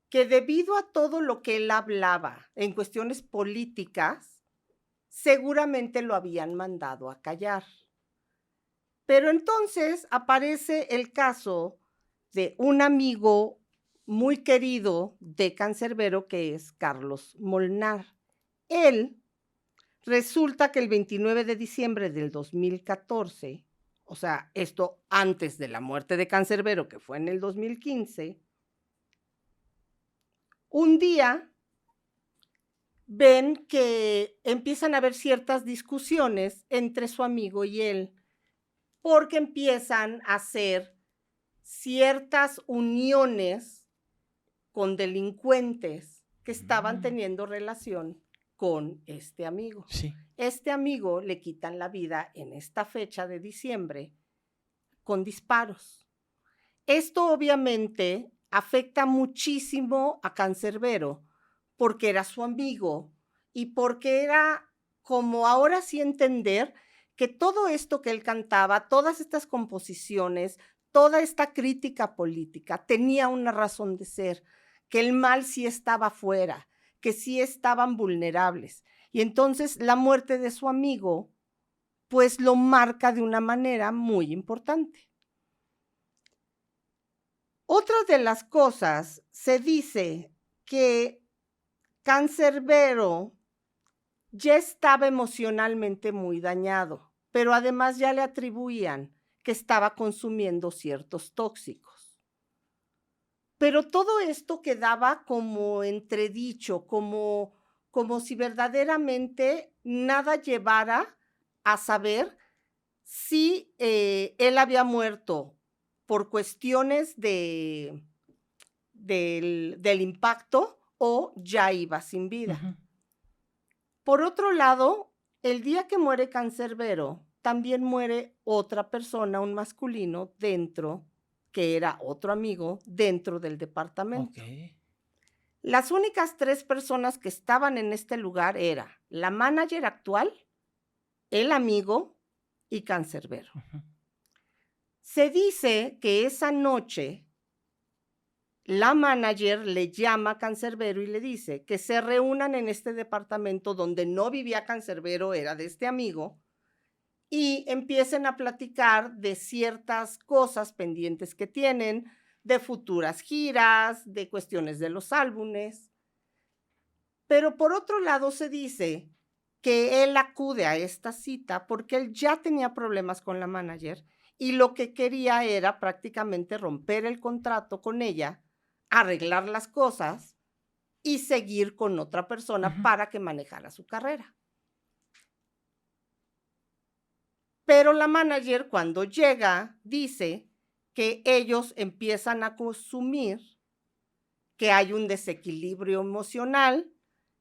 que debido a todo lo que él hablaba en cuestiones políticas, seguramente lo habían mandado a callar. Pero entonces aparece el caso de un amigo muy querido de Cancerbero, que es Carlos Molnar. Él resulta que el 29 de diciembre del 2014, o sea, esto antes de la muerte de Cancerbero, que fue en el 2015, un día ven que empiezan a haber ciertas discusiones entre su amigo y él, porque empiezan a hacer ciertas uniones con delincuentes que estaban teniendo relación con este amigo. Sí. Este amigo le quitan la vida en esta fecha de diciembre con disparos. Esto obviamente afecta muchísimo a Cancerbero porque era su amigo y porque era como ahora sí entender que todo esto que él cantaba, todas estas composiciones, toda esta crítica política tenía una razón de ser, que el mal sí estaba afuera, que sí estaban vulnerables. Y entonces la muerte de su amigo, pues lo marca de una manera muy importante. Otra de las cosas, se dice que Cancerbero ya estaba emocionalmente muy dañado, pero además ya le atribuían que estaba consumiendo ciertos tóxicos. Pero todo esto quedaba como entredicho, como si verdaderamente nada llevara a saber si él había muerto por cuestiones del impacto o ya iba sin vida. Ujú. Por otro lado, el día que muere Cancerbero, también muere otra persona, un masculino, dentro, que era otro amigo, dentro del departamento. Ok. Las únicas 3 personas que estaban en este lugar era la manager actual, el amigo y Cancerbero. Ujú. Se dice que esa noche la manager le llama a Cancerbero y le dice que se reúnan en este departamento donde no vivía Cancerbero, era de este amigo, y empiecen a platicar de ciertas cosas pendientes que tienen, de futuras giras, de cuestiones de los álbumes. Pero por otro lado se dice que él acude a esta cita porque él ya tenía problemas con la manager y lo que quería era prácticamente romper el contrato con ella, arreglar las cosas y seguir con otra persona Ujú. para que manejara su carrera. Pero la manager cuando llega dice que ellos empiezan a consumir, que hay un desequilibrio emocional,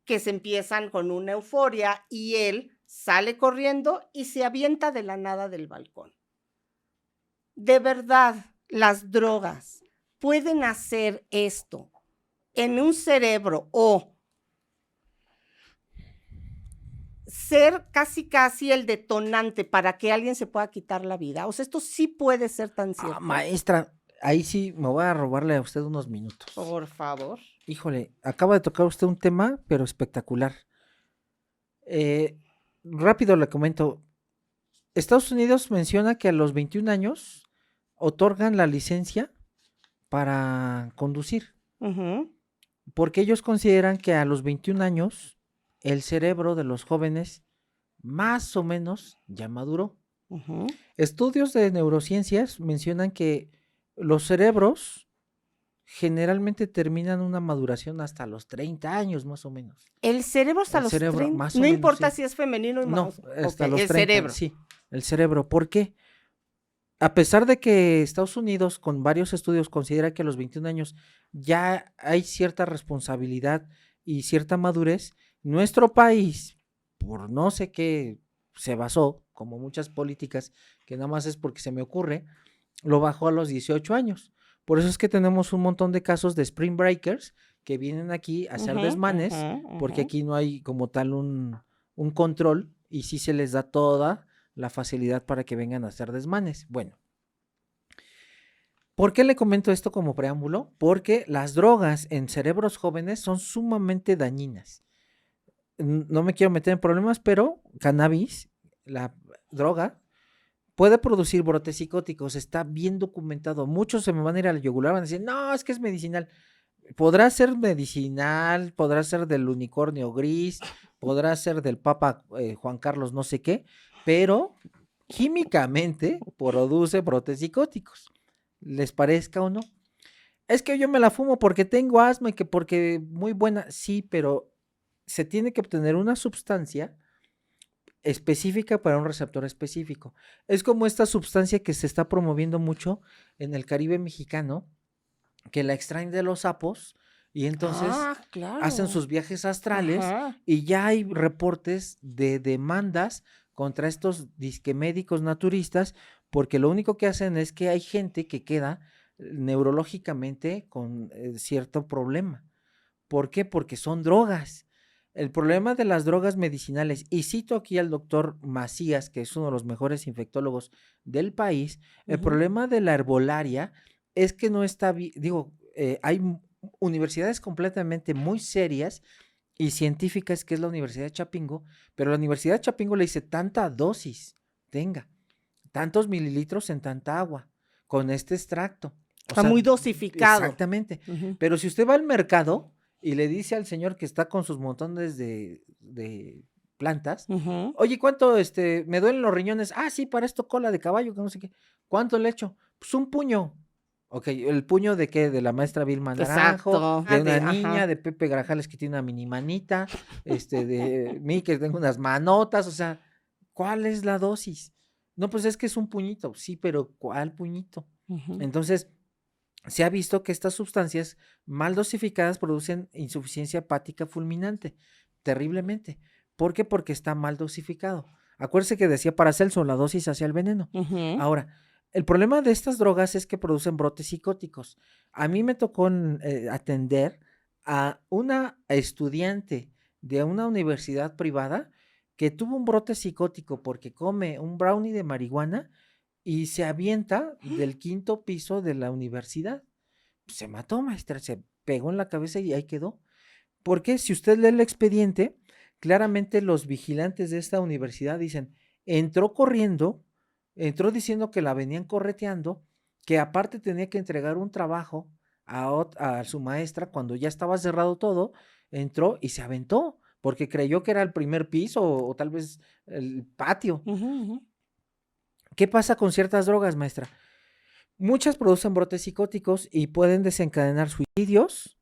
que se empiezan con una euforia y él sale corriendo y se avienta de la nada del balcón. De verdad, las drogas pueden hacer esto en un cerebro o ser casi el detonante para que alguien se pueda quitar la vida. O sea, esto sí puede ser tan cierto. Maestra, ahí sí me voy a robarle a usted unos minutos. Por favor. Híjole, acaba de tocar usted un tema, pero espectacular. Rápido le comento. Estados Unidos menciona que a los 21 años otorgan la licencia para conducir, Ujú. porque ellos consideran que a los 21 años el cerebro de los jóvenes más o menos ya maduró. Ujú. Estudios de neurociencias mencionan que los cerebros generalmente terminan una maduración hasta los 30 años más o menos. El cerebro hasta El los cerebro, 30. más o No menos, importa sí. si es femenino y No, masculino. hasta Ok, los el 30, cerebro. sí, el cerebro. ¿Por qué? A pesar de que Estados Unidos con varios estudios considera que a los 21 años ya hay cierta responsabilidad y cierta madurez, nuestro país, por no sé qué se basó, como muchas políticas, que nada más es porque se me ocurre, lo bajó a los 18 años. Por eso es que tenemos un montón de casos de Spring Breakers que vienen aquí a hacer Ujú, desmanes, ujú, porque ujú. aquí no hay como tal un control y sí se les da toda la facilidad para que vengan a hacer desmanes. Bueno, ¿por qué le comento esto como preámbulo? Porque las drogas en cerebros jóvenes son sumamente dañinas. No me quiero meter en problemas, pero cannabis, la droga, puede producir brotes psicóticos, está bien documentado. Muchos se me van a ir al yugular, van a decir, no, es que es medicinal. Podrá ser medicinal, podrá ser del unicornio gris, podrá ser del Papa Juan Carlos no sé qué, pero químicamente produce brotes psicóticos, les parezca o no. Es que yo me la fumo porque tengo asma y que porque muy buena, sí, pero se tiene que obtener una sustancia específica para un receptor específico. Es como esta sustancia que se está promoviendo mucho en el Caribe mexicano, que la extraen de los sapos y entonces hacen Claro. sus viajes astrales Ajá. y ya hay reportes de demandas contra estos disque médicos naturistas porque lo único que hacen es que hay gente que queda neurológicamente con cierto problema. ¿Por qué? Porque son drogas. El problema de las drogas medicinales, y cito aquí al doctor Macías, que es uno de los mejores infectólogos del país, el Ujú. problema de la herbolaria es que no está, hay universidades completamente muy serias y científicas, que es la Universidad de Chapingo, pero la Universidad de Chapingo le dice tanta dosis, tenga, tantos mililitros en tanta agua, con este extracto. Está muy dosificado. Exactamente. Ujú. Pero si usted va al mercado y le dice al señor que está con sus montones de plantas, Ujú. oye, ¿cuánto me duelen los riñones? Ah, sí, para esto cola de caballo, que no sé qué. ¿Cuánto le echo? Pues un puño. Ok, ¿el puño de qué? De la maestra Vilma Naranjo, Exacto. de una Ajá. niña, de Pepe Grajales que tiene una mini manita, de mí que tengo unas manotas, o sea, ¿cuál es la dosis? No, pues es que es un puñito, sí, pero ¿cuál puñito? Ujú. Entonces, se ha visto que estas sustancias mal dosificadas producen insuficiencia hepática fulminante, terriblemente. ¿Por qué? Porque está mal dosificado. Acuérdese que decía Paracelso, la dosis hacia el veneno. Ujú. Ahora, el problema de estas drogas es que producen brotes psicóticos. A mí me tocó atender a una estudiante de una universidad privada que tuvo un brote psicótico porque come un brownie de marihuana y se avienta del 5º piso de la universidad. Se mató, maestra, se pegó en la cabeza y ahí quedó. Porque si usted lee el expediente, claramente los vigilantes de esta universidad dicen, entró corriendo, entró diciendo que la venían correteando, que aparte tenía que entregar un trabajo a su maestra cuando ya estaba cerrado todo, entró y se aventó, porque creyó que era el primer piso o tal vez el patio. Ujú, ujú. ¿Qué pasa con ciertas drogas, maestra? Muchas producen brotes psicóticos y pueden desencadenar suicidios.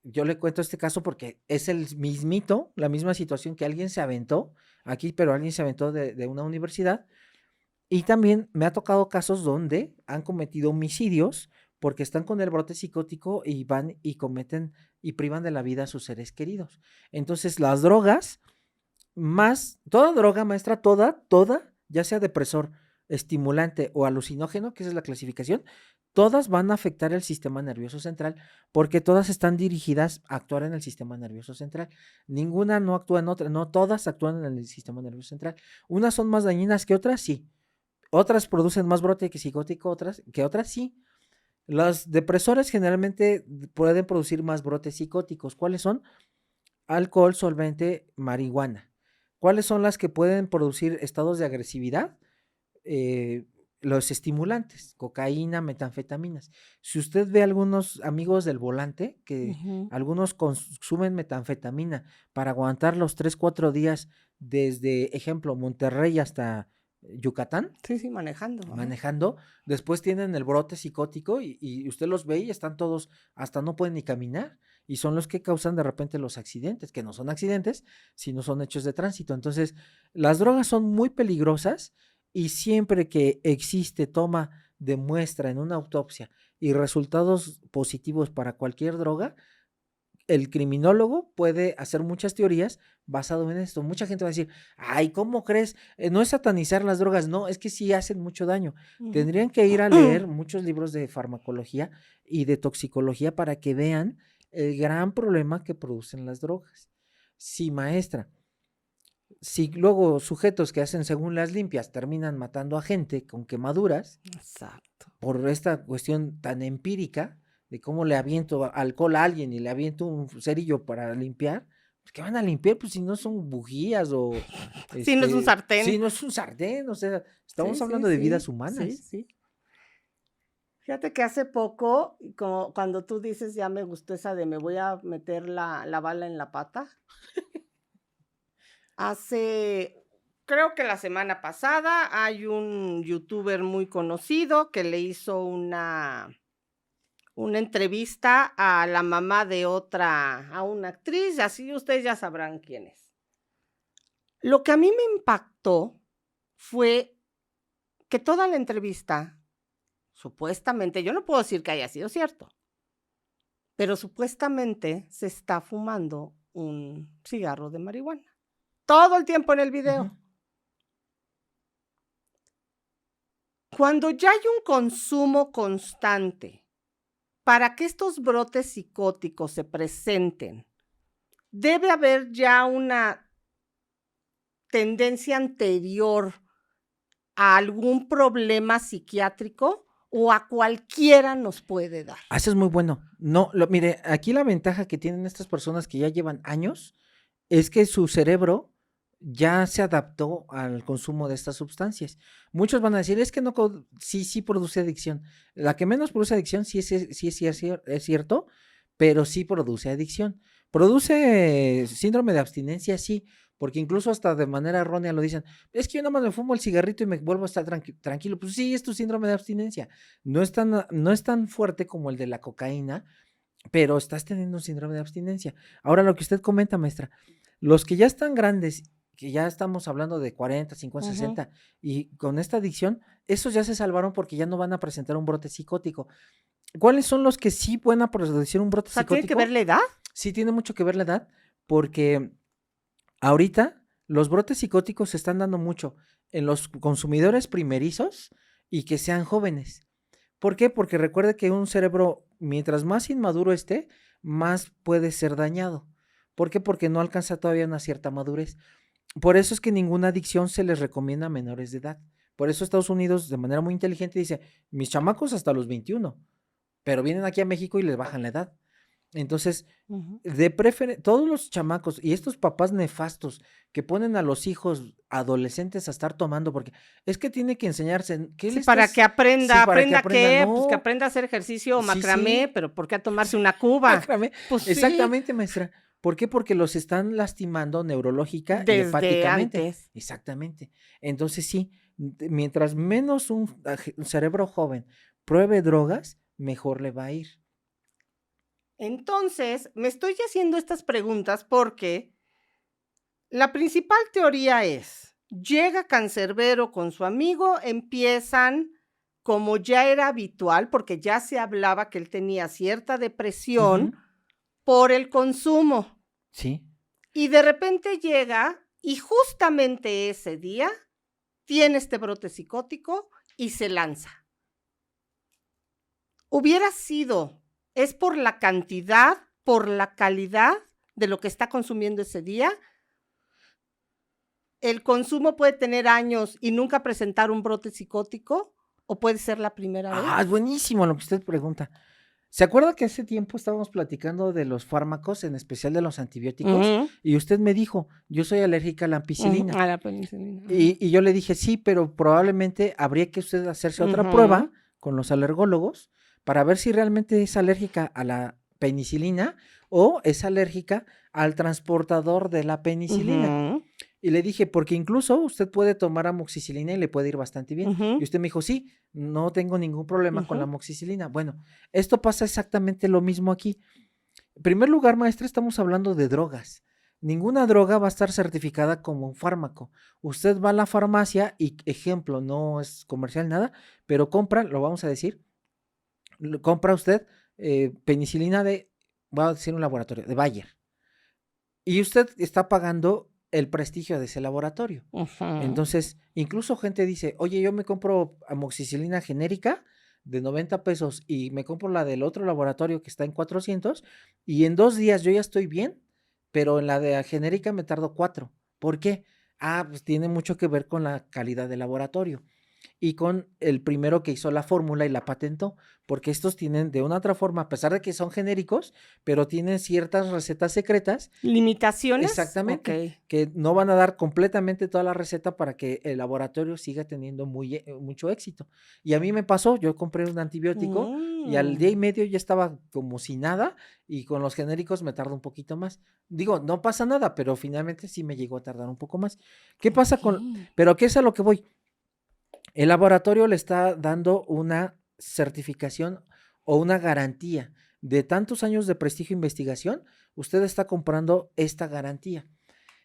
Yo le cuento este caso porque es el mismito, la misma situación que alguien se aventó aquí, pero alguien se aventó de una universidad. Y también me ha tocado casos donde han cometido homicidios porque están con el brote psicótico y van y cometen y privan de la vida a sus seres queridos. Entonces, las drogas, toda droga, maestra, toda, ya sea depresor, estimulante o alucinógeno, que esa es la clasificación, todas van a afectar el sistema nervioso central porque todas están dirigidas a actuar en el sistema nervioso central. Ninguna no actúa en otra, no, todas actúan en el sistema nervioso central. Unas son más dañinas que otras, sí. Otras producen más brote que psicótico, otras sí. Los depresores generalmente pueden producir más brotes psicóticos. ¿Cuáles son? Alcohol, solvente, marihuana. ¿Cuáles son las que pueden producir estados de agresividad? Los estimulantes, cocaína, metanfetaminas. Si usted ve a algunos amigos del volante, que Ujú. algunos consumen metanfetamina para aguantar los 3, 4 días desde, ejemplo, Monterrey hasta Yucatán, Sí, sí, manejando. Ajá. manejando, después tienen el brote psicótico y usted los ve y están todos, hasta no pueden ni caminar, y son los que causan de repente los accidentes, que no son accidentes, sino son hechos de tránsito. Entonces, las drogas son muy peligrosas y siempre que existe toma de muestra en una autopsia y resultados positivos para cualquier droga, el criminólogo puede hacer muchas teorías basado en esto. Mucha gente va a decir, ay, ¿cómo crees? No es satanizar las drogas, no, es que sí hacen mucho daño. Ujú. Tendrían que ir a leer muchos libros de farmacología y de toxicología para que vean el gran problema que producen las drogas. Sí, maestra, si luego sujetos que hacen según las limpias terminan matando a gente con quemaduras Exacto. por esta cuestión tan empírica de cómo le aviento alcohol a alguien y le aviento un cerillo para limpiar, pues ¿qué van a limpiar? Pues si no son bujías o Sí, no es un sartén. sí, no es un sartén, o sea, estamos Sí, hablando sí, de vidas sí, humanas. Sí, sí. Fíjate que hace poco, como cuando tú dices, ya me gustó esa de me voy a meter la bala en la pata. Creo que la semana pasada hay un youtuber muy conocido que le hizo una entrevista a la mamá a una actriz, así ustedes ya sabrán quién es. Lo que a mí me impactó fue que toda la entrevista, supuestamente, yo no puedo decir que haya sido cierto, pero supuestamente se está fumando un cigarro de marihuana. Todo el tiempo en el video. Ujú. Cuando ya hay un consumo constante para que estos brotes psicóticos se presenten, debe haber ya una tendencia anterior a algún problema psiquiátrico o a cualquiera nos puede dar. Eso es muy bueno. No, mire, aquí la ventaja que tienen estas personas que ya llevan años es que su cerebro ya se adaptó al consumo de estas sustancias. Muchos van a decir, es que no, sí produce adicción. La que menos produce adicción sí es cierto, pero sí produce adicción. Produce síndrome de abstinencia, sí, porque incluso hasta de manera errónea lo dicen, es que yo nada más me fumo el cigarrito y me vuelvo a estar tranquilo. Pues sí, es tu síndrome de abstinencia. No es tan fuerte como el de la cocaína, pero estás teniendo un síndrome de abstinencia. Ahora lo que usted comenta, maestra, los que ya están grandes, que ya estamos hablando de 40, 50, 60, y con esta adicción, esos ya se salvaron porque ya no van a presentar un brote psicótico. ¿Cuáles son los que sí van a producir un brote O sea, psicótico? ¿tiene que ver la edad? Sí, tiene mucho que ver la edad, porque ahorita los brotes psicóticos se están dando mucho en los consumidores primerizos y que sean jóvenes. ¿Por qué? Porque recuerde que un cerebro, mientras más inmaduro esté, más puede ser dañado. ¿Por qué? Porque no alcanza todavía una cierta madurez. Por eso es que ninguna adicción se les recomienda a menores de edad. Por eso Estados Unidos, de manera muy inteligente, dice, mis chamacos hasta los 21, pero vienen aquí a México y les bajan la edad. Entonces, todos los chamacos y estos papás nefastos que ponen a los hijos adolescentes a estar tomando, porque es que tiene que enseñarse. Sí, para que aprenda, Sí, para que ¿aprenda aprenda, qué? no. Pues que aprenda a hacer ejercicio o Sí, macramé, sí. pero ¿por qué a tomarse una cuba? Macramé. Pues sí, Exactamente, maestra. ¿Por qué? Porque los están lastimando neurológica y desde hepáticamente. antes. Exactamente. Entonces sí, mientras menos un cerebro joven pruebe drogas, mejor le va a ir. Entonces, me estoy haciendo estas preguntas porque la principal teoría es, llega Cancerbero con su amigo, empiezan, como ya era habitual, porque ya se hablaba que él tenía cierta depresión por el consumo. Sí. Y de repente llega y justamente ese día tiene este brote psicótico y se lanza. Hubiera sido, es por la cantidad, por la calidad de lo que está consumiendo ese día. El consumo puede tener años y nunca presentar un brote psicótico, o puede ser la primera vez. Es buenísimo lo que usted pregunta. ¿Se acuerda que hace tiempo estábamos platicando de los fármacos, en especial de los antibióticos? Y usted me dijo, yo soy alérgica a la ampicilina. A la penicilina. Y yo le dije, sí, pero probablemente habría que usted hacerse otra prueba con los alergólogos para ver si realmente es alérgica a la penicilina o es alérgica al transportador de la penicilina. Y le dije, porque incluso usted puede tomar amoxicilina y le puede ir bastante bien. Y usted me dijo, sí, no tengo ningún problema con la amoxicilina. Bueno, esto pasa exactamente lo mismo aquí. En primer lugar, maestra, estamos hablando de drogas. Ninguna droga va a estar certificada como un fármaco. Usted va a la farmacia y, ejemplo, no es comercial nada, pero compra, lo vamos a decir, compra usted penicilina voy a decir un laboratorio, de Bayer. Y usted está pagando el prestigio de ese laboratorio. Entonces, incluso gente dice, oye, yo me compro amoxicilina genérica de 90 pesos y me compro la del otro laboratorio que está en 400 y en 2 días yo ya estoy bien, pero en la de la genérica me tardo 4. ¿Por qué? Pues tiene mucho que ver con la calidad del laboratorio y con el primero que hizo la fórmula y la patentó, porque estos tienen de una otra forma, a pesar de que son genéricos, pero tienen ciertas recetas secretas. ¿Limitaciones? Exactamente, que no van a dar completamente toda la receta para que el laboratorio siga teniendo mucho éxito. Y a mí me pasó, yo compré un antibiótico y al día y medio ya estaba como si nada y con los genéricos me tardó un poquito más. Digo, no pasa nada, pero finalmente sí me llegó a tardar un poco más. ¿Qué pasa pero qué es a lo que voy? El laboratorio le está dando una certificación o una garantía de tantos años de prestigio e investigación, usted está comprando esta garantía.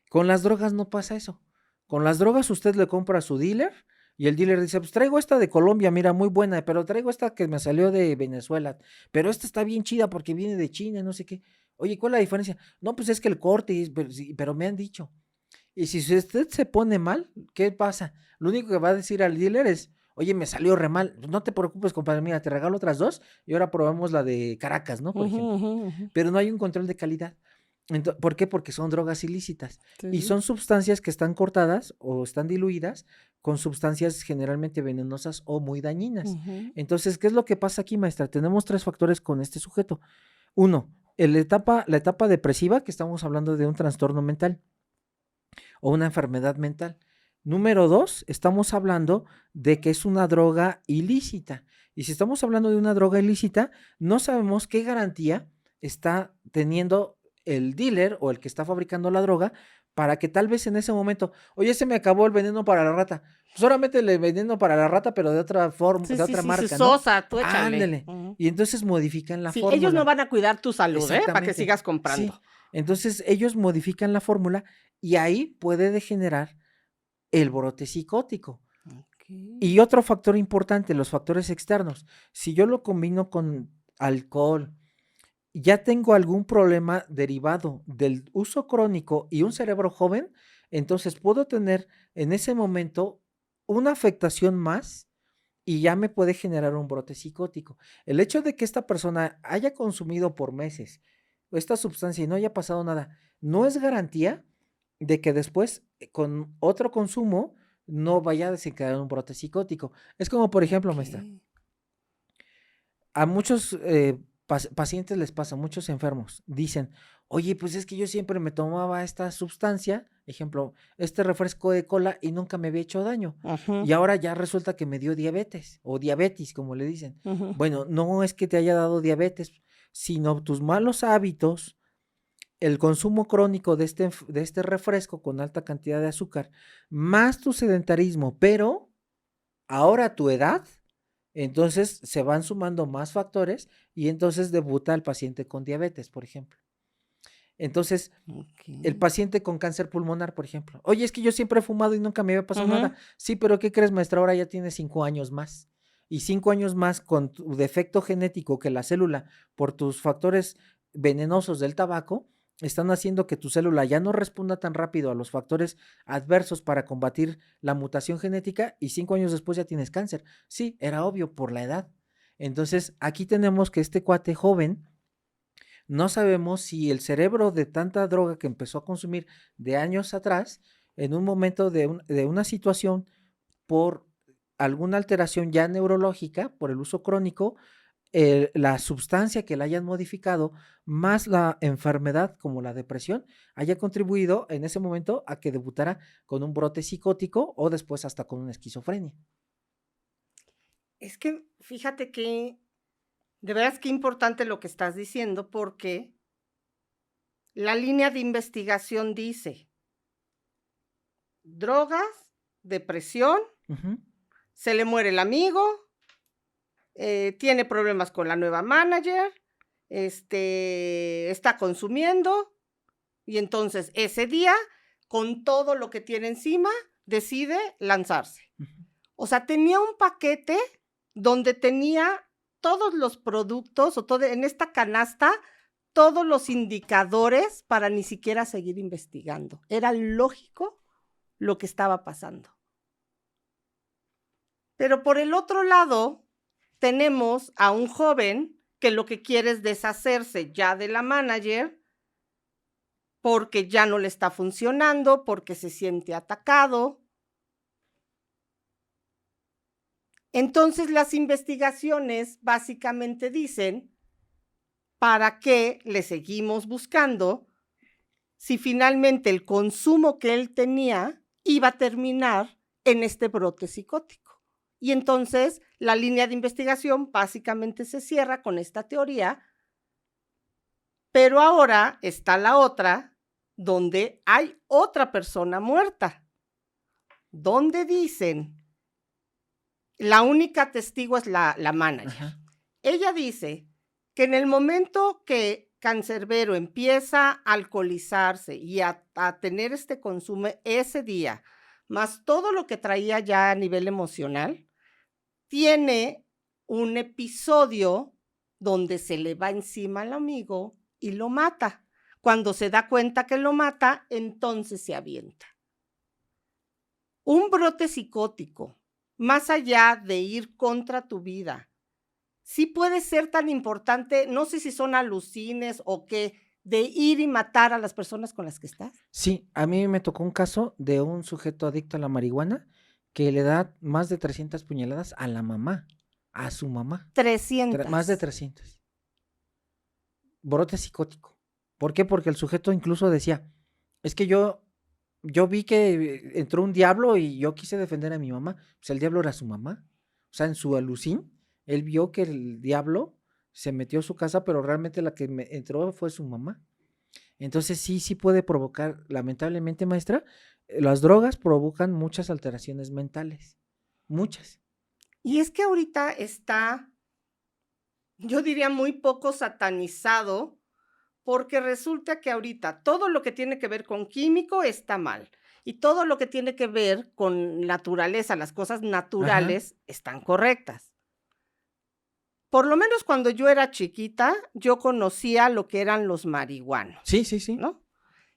Con las drogas no pasa eso. Con las drogas usted le compra a su dealer y el dealer dice, pues traigo esta de Colombia, mira, muy buena, pero traigo esta que me salió de Venezuela, pero esta está bien chida porque viene de China, no sé qué. Oye, ¿cuál es la diferencia? No, pues es que el corte, pero me han dicho. Y si usted se pone mal, ¿qué pasa? Lo único que va a decir al dealer es, oye, me salió re mal, no te preocupes, compadre, mira, te regalo otras 2 y ahora probamos la de Caracas, ¿no? Por ejemplo. Pero no hay un control de calidad. ¿Por qué? Porque son drogas ilícitas. Y son sustancias que están cortadas o están diluidas con sustancias generalmente venenosas o muy dañinas. Entonces, ¿qué es lo que pasa aquí, maestra? Tenemos 3 factores con este sujeto. 1, la etapa depresiva, que estamos hablando de un trastorno mental o una enfermedad mental. Número 2, estamos hablando de que es una droga ilícita. Y si estamos hablando de una droga ilícita, no sabemos qué garantía está teniendo el dealer o el que está fabricando la droga para que tal vez en ese momento, oye, se me acabó el veneno para la rata. Pues ahora métele el veneno para la rata, pero de otra forma, Sí, de sí, otra sí, marca, ¿no? sosa, tú échale. Ándele. Ujú. Y entonces modifican la Sí, fórmula. ellos no van a cuidar tu salud, para que Exactamente. sigas Sí, comprando. entonces ellos modifican la fórmula y ahí puede degenerar el brote psicótico. Y otro factor importante, los factores externos. Si yo lo combino con alcohol, ya tengo algún problema derivado del uso crónico y un cerebro joven, entonces puedo tener en ese momento una afectación más y ya me puede generar un brote psicótico. El hecho de que esta persona haya consumido por meses esta sustancia y no haya pasado nada, no es garantía de que después con otro consumo no vaya a desencadenar un brote psicótico. Es como, por ejemplo, maestra, Ok. a muchos pacientes les pasa, muchos enfermos, dicen, oye, pues es que yo siempre me tomaba esta sustancia, ejemplo, este refresco de cola y nunca me había hecho daño. Ujú, Y ahora ya resulta que me dio diabetes o diabetes, como le dicen. ujú. Bueno, no es que te haya dado diabetes, sino tus malos hábitos, el consumo crónico de este refresco con alta cantidad de azúcar, más tu sedentarismo, pero ahora tu edad, entonces se van sumando más factores y entonces debuta el paciente con diabetes, por ejemplo. Entonces, el Ok. paciente con cáncer pulmonar, por ejemplo. Oye, es que yo siempre he fumado y nunca me había pasado Ujú. nada. Sí, pero ¿qué crees, maestra? Ahora ya tienes 5 años más. Y 5 años más con tu defecto genético que la célula, por tus factores venenosos del tabaco, están haciendo que tu célula ya no responda tan rápido a los factores adversos para combatir la mutación genética y 5 años después ya tienes cáncer. Sí, era obvio por la edad. Entonces, aquí tenemos que este cuate joven, no sabemos si el cerebro de tanta droga que empezó a consumir de años atrás, en un momento de una situación por alguna alteración ya neurológica, por el uso crónico, la sustancia que la hayan modificado, más la enfermedad como la depresión, haya contribuido en ese momento a que debutara con un brote psicótico o después hasta con una esquizofrenia. Es que fíjate que de veras qué importante lo que estás diciendo, porque la línea de investigación dice drogas, depresión, Ujú. se le muere el amigo, tiene problemas con la nueva manager, está consumiendo y entonces ese día, con todo lo que tiene encima, decide lanzarse. Ujú. O sea, tenía un paquete donde tenía todos los productos o todo en esta canasta, todos los indicadores para ni siquiera seguir investigando. Era lógico lo que estaba pasando. Pero por el otro lado, tenemos a un joven que lo que quiere es deshacerse ya de la manager porque ya no le está funcionando, porque se siente atacado. Entonces, las investigaciones básicamente dicen, ¿para qué le seguimos buscando si finalmente el consumo que él tenía iba a terminar en este brote psicótico? Y entonces la línea de investigación básicamente se cierra con esta teoría, pero ahora está la otra, donde hay otra persona muerta, donde dicen, la única testigo es la manager. Ajá. Ella dice que en el momento que Cancerbero empieza a alcoholizarse y a tener este consumo ese día, más todo lo que traía ya a nivel emocional, tiene un episodio donde se le va encima al amigo y lo mata. Cuando se da cuenta que lo mata, entonces se avienta. Un brote psicótico, más allá de ir contra tu vida, sí puede ser tan importante, no sé si son alucines o qué, de ir y matar a las personas con las que estás. Sí, a mí me tocó un caso de un sujeto adicto a la marihuana que le da más de 300 puñaladas a la mamá, a su mamá. Más de 300. 300. brote psicótico. ¿Por qué? Porque el sujeto incluso decía, es que yo vi que entró un diablo y yo quise defender a mi mamá. Pues el diablo era su mamá. O sea, en su alucín, él vio que el diablo se metió a su casa, pero realmente la que entró fue su mamá. Entonces sí puede provocar, lamentablemente, maestra, las drogas provocan muchas alteraciones mentales. Muchas. Y es que ahorita está, yo diría, muy poco satanizado, porque resulta que ahorita todo lo que tiene que ver con químico está mal. Y todo lo que tiene que ver con naturaleza, las cosas Ajá. naturales, están correctas. Por lo menos cuando yo era chiquita, yo conocía lo que eran los marihuanos, Sí. ¿no?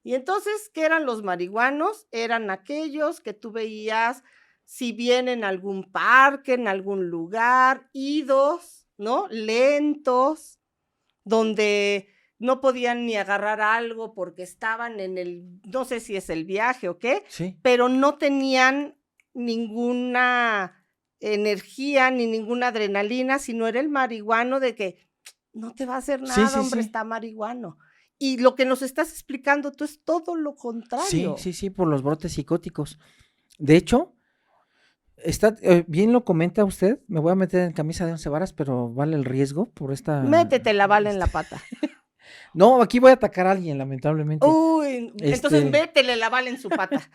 Y entonces, ¿qué eran los marihuanos? Eran aquellos que tú veías, si bien en algún parque, en algún lugar, idos, ¿no? Lentos, donde no podían ni agarrar algo porque estaban en no sé si es el viaje o qué, Sí. pero no tenían ninguna energía ni ninguna adrenalina, sino era el marihuano de que no te va a hacer nada, hombre, Sí. está marihuano. Y lo que nos estás explicando tú es todo lo contrario. Sí, por los brotes psicóticos. De hecho, bien lo comenta usted, me voy a meter en camisa de 11 varas, pero vale el riesgo por esta... Métete la bala en la pata. No, aquí voy a atacar a alguien, lamentablemente. Uy, entonces métele la bala en su pata.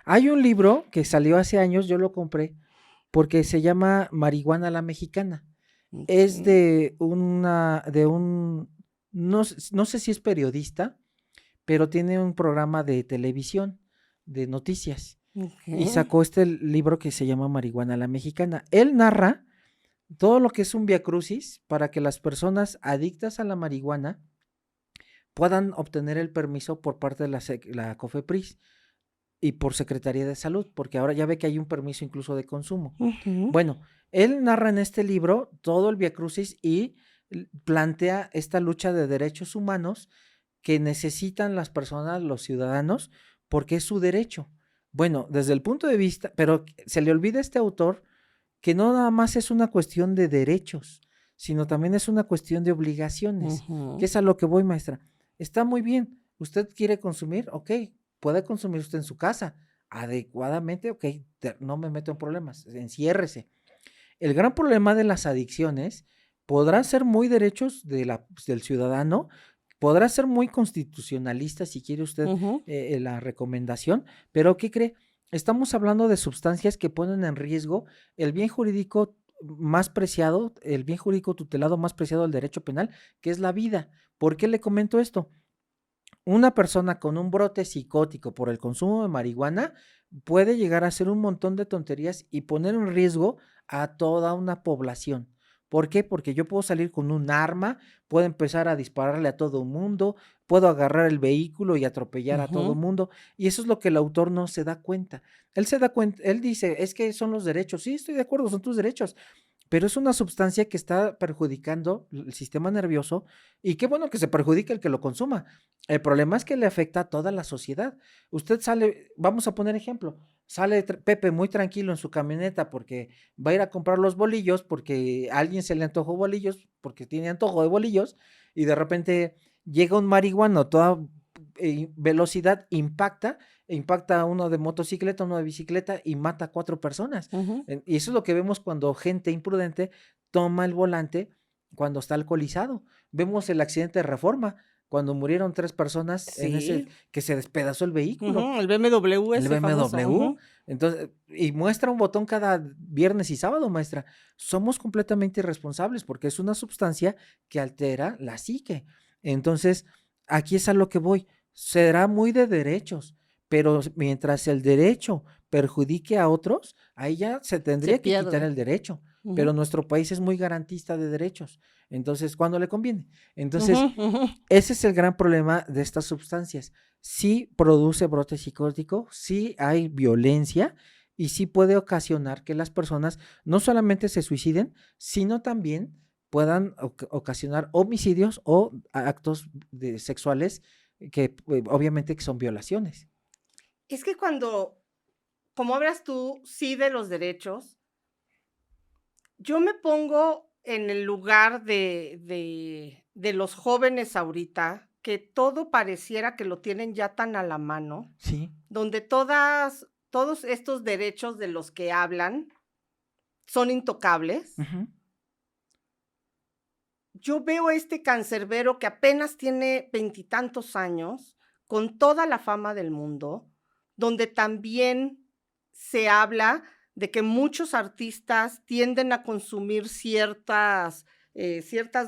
Hay un libro que salió hace años, yo lo compré, porque se llama Marihuana a la Mexicana. Es de un, no sé si es periodista, pero tiene un programa de televisión, de noticias, y sacó este libro que se llama Marihuana a la Mexicana. Él narra todo lo que es un viacrucis para que las personas adictas a la marihuana puedan obtener el permiso por parte de la COFEPRIS y por Secretaría de Salud, porque ahora ya ve que hay un permiso incluso de consumo. Bueno, él narra en este libro todo el viacrucis y plantea esta lucha de derechos humanos que necesitan las personas, los ciudadanos, porque es su derecho. Bueno, desde el punto de vista, pero se le olvida a este autor que no nada más es una cuestión de derechos, sino también es una cuestión de obligaciones, que es a lo que voy, maestra. Está muy bien, usted quiere consumir, ok, puede consumir usted en su casa, adecuadamente, ok, no me meto en problemas, enciérrese. El gran problema de las adicciones podrán ser muy derechos del ciudadano, podrá ser muy constitucionalista si quiere usted la recomendación, pero ¿qué cree? Estamos hablando de sustancias que ponen en riesgo el bien jurídico más preciado, el bien jurídico tutelado más preciado del derecho penal, que es la vida. ¿Por qué le comento esto? Una persona con un brote psicótico por el consumo de marihuana puede llegar a hacer un montón de tonterías y poner en riesgo a toda una población. ¿Por qué? Porque yo puedo salir con un arma, puedo empezar a dispararle a todo mundo, puedo agarrar el vehículo y atropellar a todo mundo, y eso es lo que el autor no se da cuenta. Él se da cuenta, él dice, es que son los derechos. Sí, estoy de acuerdo, son tus derechos, pero es una sustancia que está perjudicando el sistema nervioso, y qué bueno que se perjudique el que lo consuma. El problema es que le afecta a toda la sociedad. Usted sale, vamos a poner ejemplo, sale Pepe muy tranquilo en su camioneta porque va a ir a comprar los bolillos, porque a alguien se le antojó bolillos, porque tiene antojo de bolillos, y de repente llega un marihuano a toda velocidad, impacta a uno de motocicleta, uno de bicicleta y mata a 4 personas. Y eso es lo que vemos cuando gente imprudente toma el volante cuando está alcoholizado. Vemos el accidente de Reforma, cuando murieron 3 personas en ese que se despedazó el vehículo. El BMW El BMW. famoso. Entonces, y muestra un botón cada viernes y sábado, maestra. Somos completamente irresponsables porque es una sustancia que altera la psique. Entonces, aquí es a lo que voy. Será muy de derechos, pero mientras el derecho perjudique a otros, ahí ya se tendría que quitar el derecho. Pero nuestro país es muy garantista de derechos. Entonces, ¿cuándo le conviene? Entonces, ese es el gran problema de estas sustancias. Sí produce brote psicótico, sí hay violencia y sí puede ocasionar que las personas no solamente se suiciden, sino también puedan ocasionar homicidios o actos sexuales que obviamente que son violaciones. Es que como hablas tú, sí, de los derechos, yo me pongo en el lugar de de los jóvenes ahorita, que todo pareciera que lo tienen ya tan a la mano, Sí. donde todos estos derechos de los que hablan son intocables. Yo veo a este cancerbero que apenas tiene 20 y tantos años, con toda la fama del mundo, donde también se habla de que muchos artistas tienden a consumir ciertas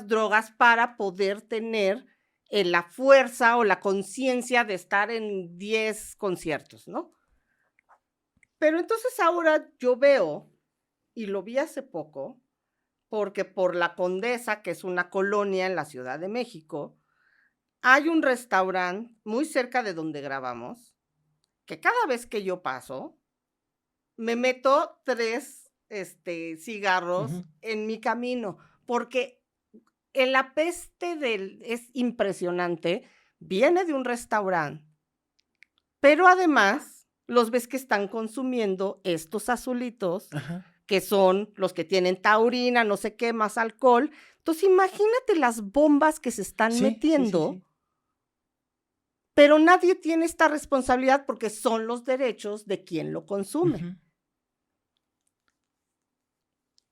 drogas para poder tener la fuerza o la conciencia de estar en 10 conciertos, ¿no? Pero entonces ahora yo veo, y lo vi hace poco, porque por la Condesa, que es una colonia en la Ciudad de México, hay un restaurante muy cerca de donde grabamos, que cada vez que yo paso, me meto 3 cigarros en mi camino, porque el apeste es impresionante, viene de un restaurante, pero además los ves que están consumiendo estos azulitos, que son los que tienen taurina, no sé qué, más alcohol. Entonces imagínate las bombas que se están metiendo, sí. Pero nadie tiene esta responsabilidad porque son los derechos de quien lo consume.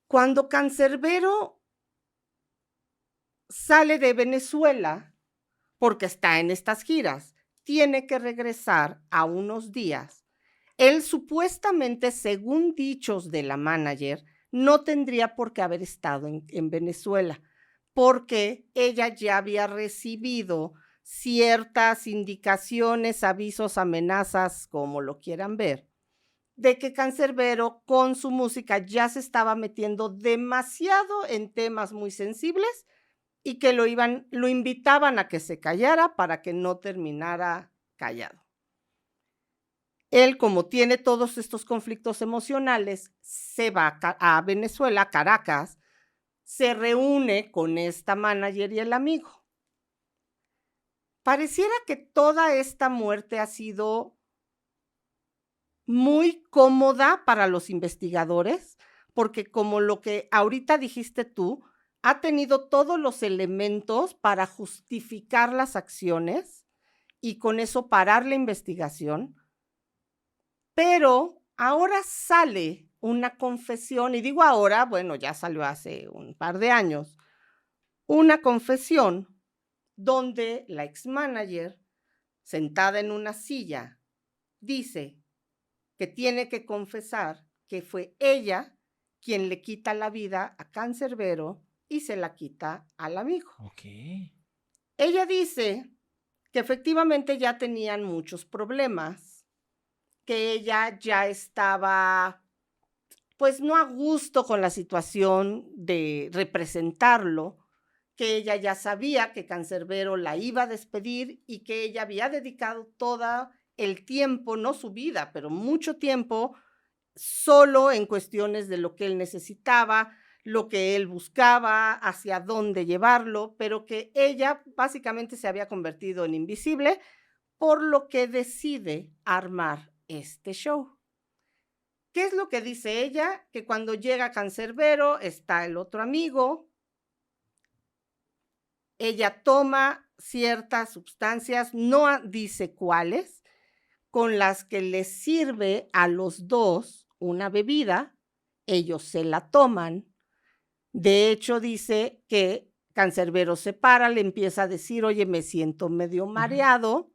Cuando Canserbero sale de Venezuela, porque está en estas giras, tiene que regresar a unos días. Él supuestamente, según dichos de la manager, no tendría por qué haber estado en Venezuela, porque ella ya había recibido ciertas indicaciones, avisos, amenazas, como lo quieran ver, de que Canserbero con su música ya se estaba metiendo demasiado en temas muy sensibles y que lo invitaban a que se callara para que no terminara callado. Él, como tiene todos estos conflictos emocionales, se va a Venezuela, a Caracas, se reúne con esta manager y el amigo. Pareciera que toda esta muerte ha sido muy cómoda para los investigadores, porque como lo que ahorita dijiste tú, ha tenido todos los elementos para justificar las acciones y con eso parar la investigación. Pero ahora sale una confesión, y digo ahora, bueno, ya salió hace un par de años, una confesión donde la ex-manager, sentada en una silla, dice que tiene que confesar que fue ella quien le quita la vida a Canserbero y se la quita al amigo. Ella dice que efectivamente ya tenían muchos problemas, que ella ya estaba, pues no a gusto con la situación de representarlo, que ella ya sabía que Canserbero la iba a despedir y que ella había dedicado todo el tiempo, no su vida, pero mucho tiempo, solo en cuestiones de lo que él necesitaba, lo que él buscaba, hacia dónde llevarlo, pero que ella básicamente se había convertido en invisible, por lo que decide armar este show. ¿Qué es lo que dice ella? Que cuando llega Canserbero está el otro amigo, ella toma ciertas sustancias, no dice cuáles, con las que les sirve a los dos una bebida, ellos se la toman. De hecho, dice que Canserbero se para, le empieza a decir, oye, me siento medio mareado,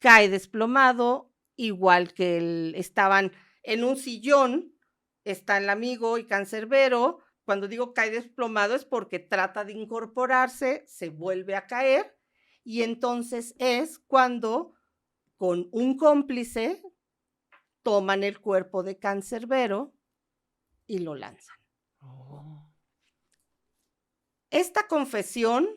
cae desplomado, igual que estaban en un sillón, está el amigo y Canserbero. Cuando digo cae desplomado es porque trata de incorporarse, se vuelve a caer y entonces es cuando con un cómplice toman el cuerpo de Canserbero y lo lanzan. Esta confesión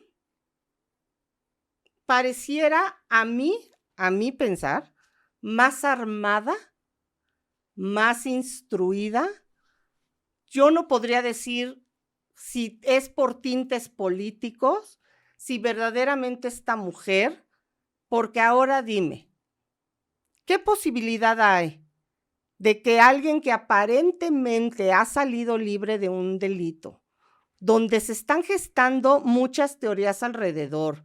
pareciera a mí pensar, más armada, más instruida. Yo no podría decir si es por tintes políticos, si verdaderamente esta mujer, porque ahora dime, ¿qué posibilidad hay de que alguien que aparentemente ha salido libre de un delito, donde se están gestando muchas teorías alrededor,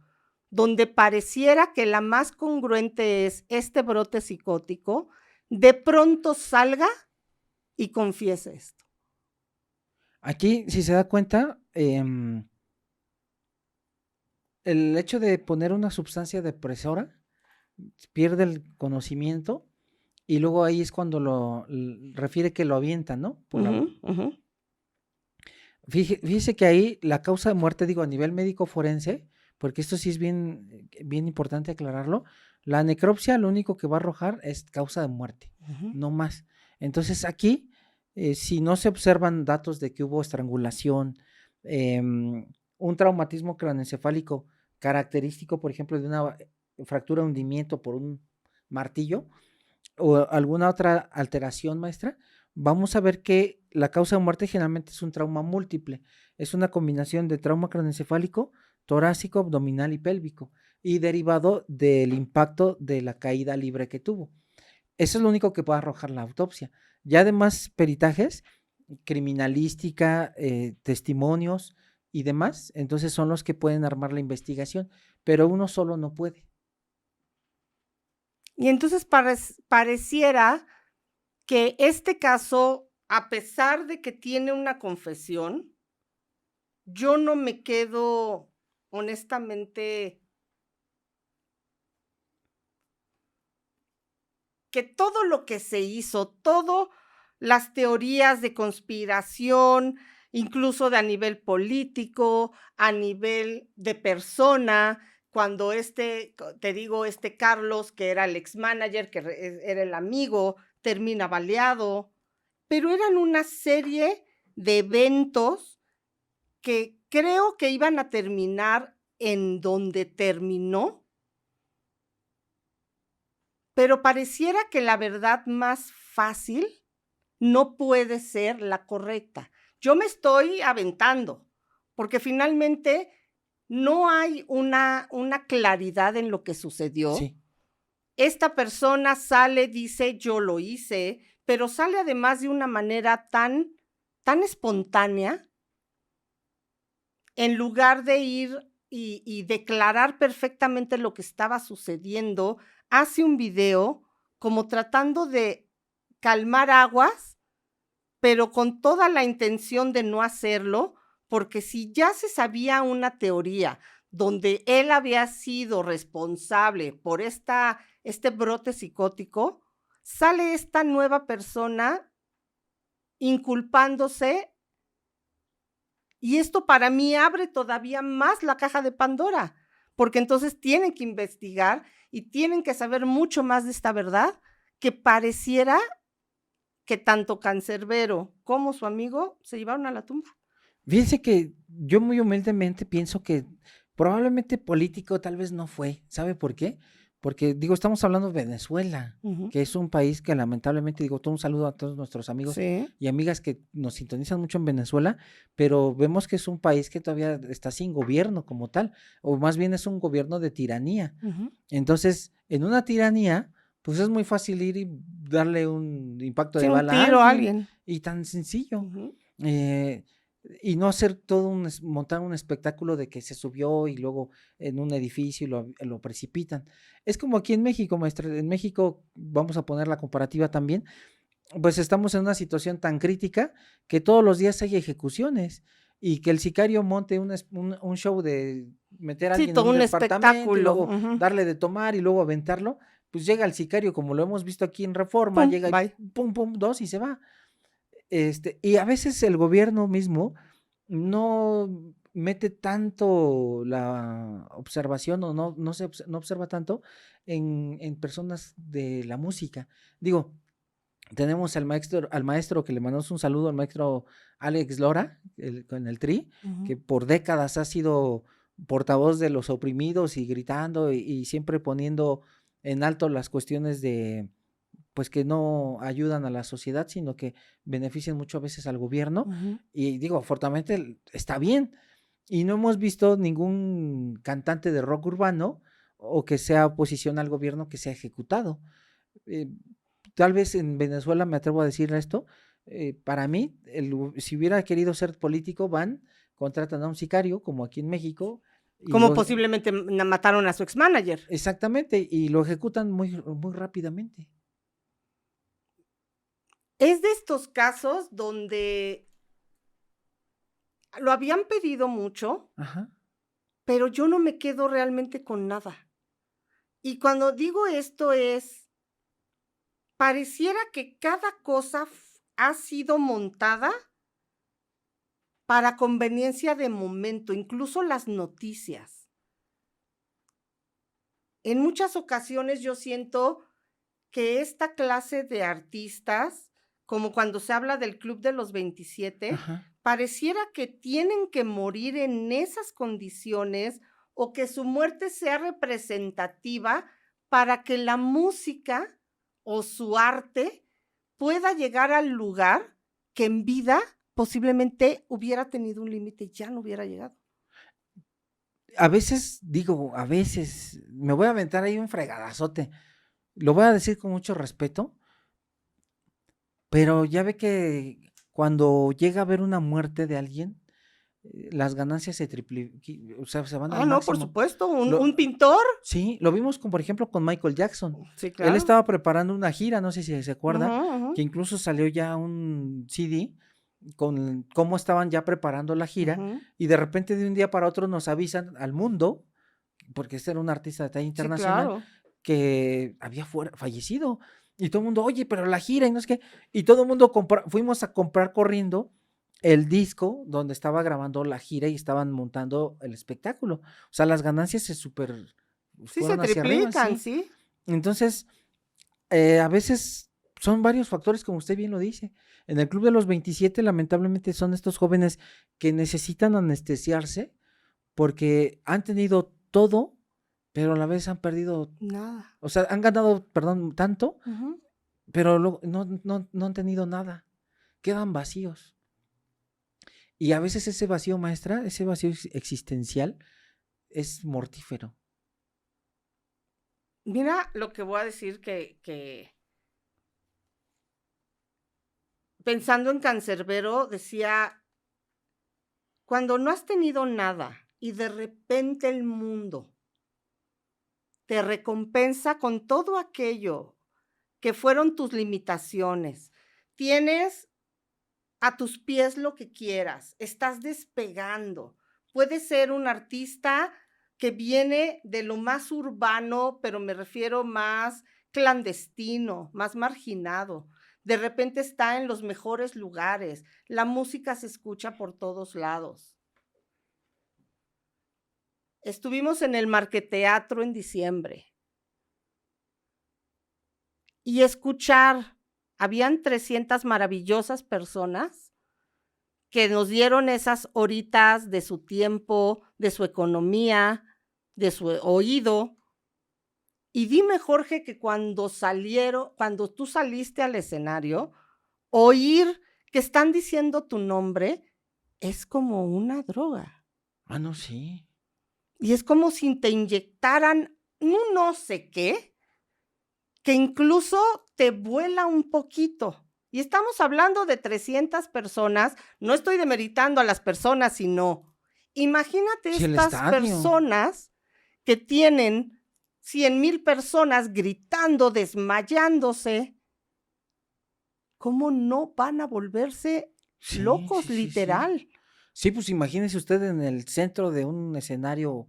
donde pareciera que la más congruente es este brote psicótico, de pronto salga y confiese esto. Aquí, si se da cuenta, el hecho de poner una sustancia depresora pierde el conocimiento y luego ahí es cuando refiere que lo avientan, ¿no? Fíjese que ahí la causa de muerte, digo, a nivel médico forense, porque esto sí es bien, bien importante aclararlo, la necropsia lo único que va a arrojar es causa de muerte, no más. Entonces aquí, si no se observan datos de que hubo estrangulación, un traumatismo craneoencefálico característico, por ejemplo, de una fractura de hundimiento por un martillo o alguna otra alteración, maestra, vamos a ver que la causa de muerte generalmente es un trauma múltiple, es una combinación de trauma craneoencefálico, torácico, abdominal y pélvico, y derivado del impacto de la caída libre que tuvo. Eso es lo único que puede arrojar la autopsia. Ya además peritajes, criminalística, testimonios y demás, entonces son los que pueden armar la investigación, pero uno solo no puede. Y entonces pareciera que este caso, a pesar de que tiene una confesión, yo no me quedo honestamente que todo lo que se hizo, todas las teorías de conspiración, incluso a nivel político, a nivel de persona, cuando te digo, Carlos, que era el ex-manager, que era el amigo, termina baleado, pero eran una serie de eventos que creo que iban a terminar en donde terminó, pero pareciera que la verdad más fácil no puede ser la correcta. Yo me estoy aventando, porque finalmente no hay una claridad en lo que sucedió. Sí. Esta persona sale, dice, yo lo hice, pero sale además de una manera tan espontánea, en lugar de ir y declarar perfectamente lo que estaba sucediendo, hace un video como tratando de calmar aguas, pero con toda la intención de no hacerlo, porque si ya se sabía una teoría donde él había sido responsable por este brote psicótico, sale esta nueva persona inculpándose, y esto para mí abre todavía más la caja de Pandora, porque entonces tienen que investigar y tienen que saber mucho más de esta verdad, que pareciera que tanto Cancerbero como su amigo se llevaron a la tumba. Fíjense que yo muy humildemente pienso que probablemente político tal vez no fue. ¿Sabe por qué? Porque, digo, estamos hablando de Venezuela, que es un país que lamentablemente, digo, todo un saludo a todos nuestros amigos y amigas que nos sintonizan mucho en Venezuela, pero vemos que es un país que todavía está sin gobierno como tal, o más bien es un gobierno de tiranía. Entonces, en una tiranía, pues es muy fácil ir y darle un impacto de bala a alguien. Y tan sencillo. Y no hacer montar un espectáculo de que se subió y luego en un edificio y lo precipitan. Es como aquí en México, maestra. En México, vamos a poner la comparativa también, pues estamos en una situación tan crítica que todos los días hay ejecuciones y que el sicario monte un show de meter a alguien en un departamento y luego darle de tomar y luego aventarlo, pues llega el sicario, como lo hemos visto aquí en Reforma, pum, llega bye. Y pum, pum, dos y se va. Y a veces el gobierno mismo no mete tanto la observación o no observa tanto en personas de la música. Digo, tenemos al maestro que le mandamos un saludo, al maestro Alex Lora, con el Tri, que por décadas ha sido portavoz de los oprimidos y gritando y siempre poniendo en alto las cuestiones de, pues, que no ayudan a la sociedad, sino que benefician mucho a veces al gobierno. Y digo, afortunadamente está bien. Y no hemos visto ningún cantante de rock urbano o que sea oposición al gobierno que sea ejecutado. Tal vez en Venezuela, me atrevo a decirle esto, para mí, si hubiera querido ser político, van contratan a un sicario, como aquí en México. y Como lo- posiblemente mataron a su ex-manager. Exactamente, y lo ejecutan muy, muy rápidamente. Es de estos casos donde lo habían pedido mucho, Ajá. pero yo no me quedo realmente con nada. Y cuando digo esto pareciera que cada cosa ha sido montada para conveniencia de momento, incluso las noticias. En muchas ocasiones yo siento que esta clase de artistas, como cuando se habla del Club de los 27, Ajá. pareciera que tienen que morir en esas condiciones o que su muerte sea representativa para que la música o su arte pueda llegar al lugar que en vida posiblemente hubiera tenido un límite y ya no hubiera llegado. A veces, digo, a veces, me voy a aventar ahí un fregadazote. Lo voy a decir con mucho respeto, pero ya ve que cuando llega a haber una muerte de alguien, las ganancias se triplican, o sea, se van al No, por máximo. supuesto, Lo- un pintor. Sí, lo vimos con, por ejemplo, con Michael Jackson. Sí, Él claro. estaba preparando una gira, no sé si se acuerda, Ujú, ujú, que incluso salió ya un CD con cómo estaban ya preparando la gira, ujú. y de repente de un día para otro nos avisan al mundo, porque este era un artista de talla Sí, internacional, claro. que había fallecido. Y todo el mundo, oye, pero la gira y no es que. Y todo el mundo fuimos a comprar corriendo el disco donde estaba grabando la gira y estaban montando el espectáculo. O sea, las ganancias se Sí, se fueron hacia arriba, triplican, sí. sí. Entonces, a veces son varios factores, como usted bien lo dice. En el Club de los 27, lamentablemente, son estos jóvenes que necesitan anestesiarse porque han tenido todo, pero a la vez han perdido, Nada. o sea, han ganado, perdón, tanto, Ujú. pero no han tenido nada. Quedan vacíos. Y a veces ese vacío, maestra, ese vacío existencial es mortífero. Mira lo que voy a decir que pensando en Cancerbero, decía, cuando no has tenido nada y de repente el mundo te recompensa con todo aquello que fueron tus limitaciones, tienes a tus pies lo que quieras, estás despegando. Puedes ser un artista que viene de lo más urbano, pero me refiero más clandestino, más marginado. De repente está en los mejores lugares, la música se escucha por todos lados. Estuvimos en el Marqueteatro en diciembre y escuchar, habían 300 maravillosas personas que nos dieron esas horitas de su tiempo, de su economía, de su oído. Y dime, Jorge, que cuando tú saliste al escenario, oír que están diciendo tu nombre es como una droga. Ah, no, sí. Y es como si te inyectaran un no sé qué, que incluso te vuela un poquito. Y estamos hablando de 300 personas, no estoy demeritando a las personas, sino imagínate Sí, el estas estadio. personas que tienen 100,000 personas gritando, desmayándose, ¿cómo no van a volverse Sí, locos, sí, sí, sí. literal? Sí, pues imagínese usted en el centro de un escenario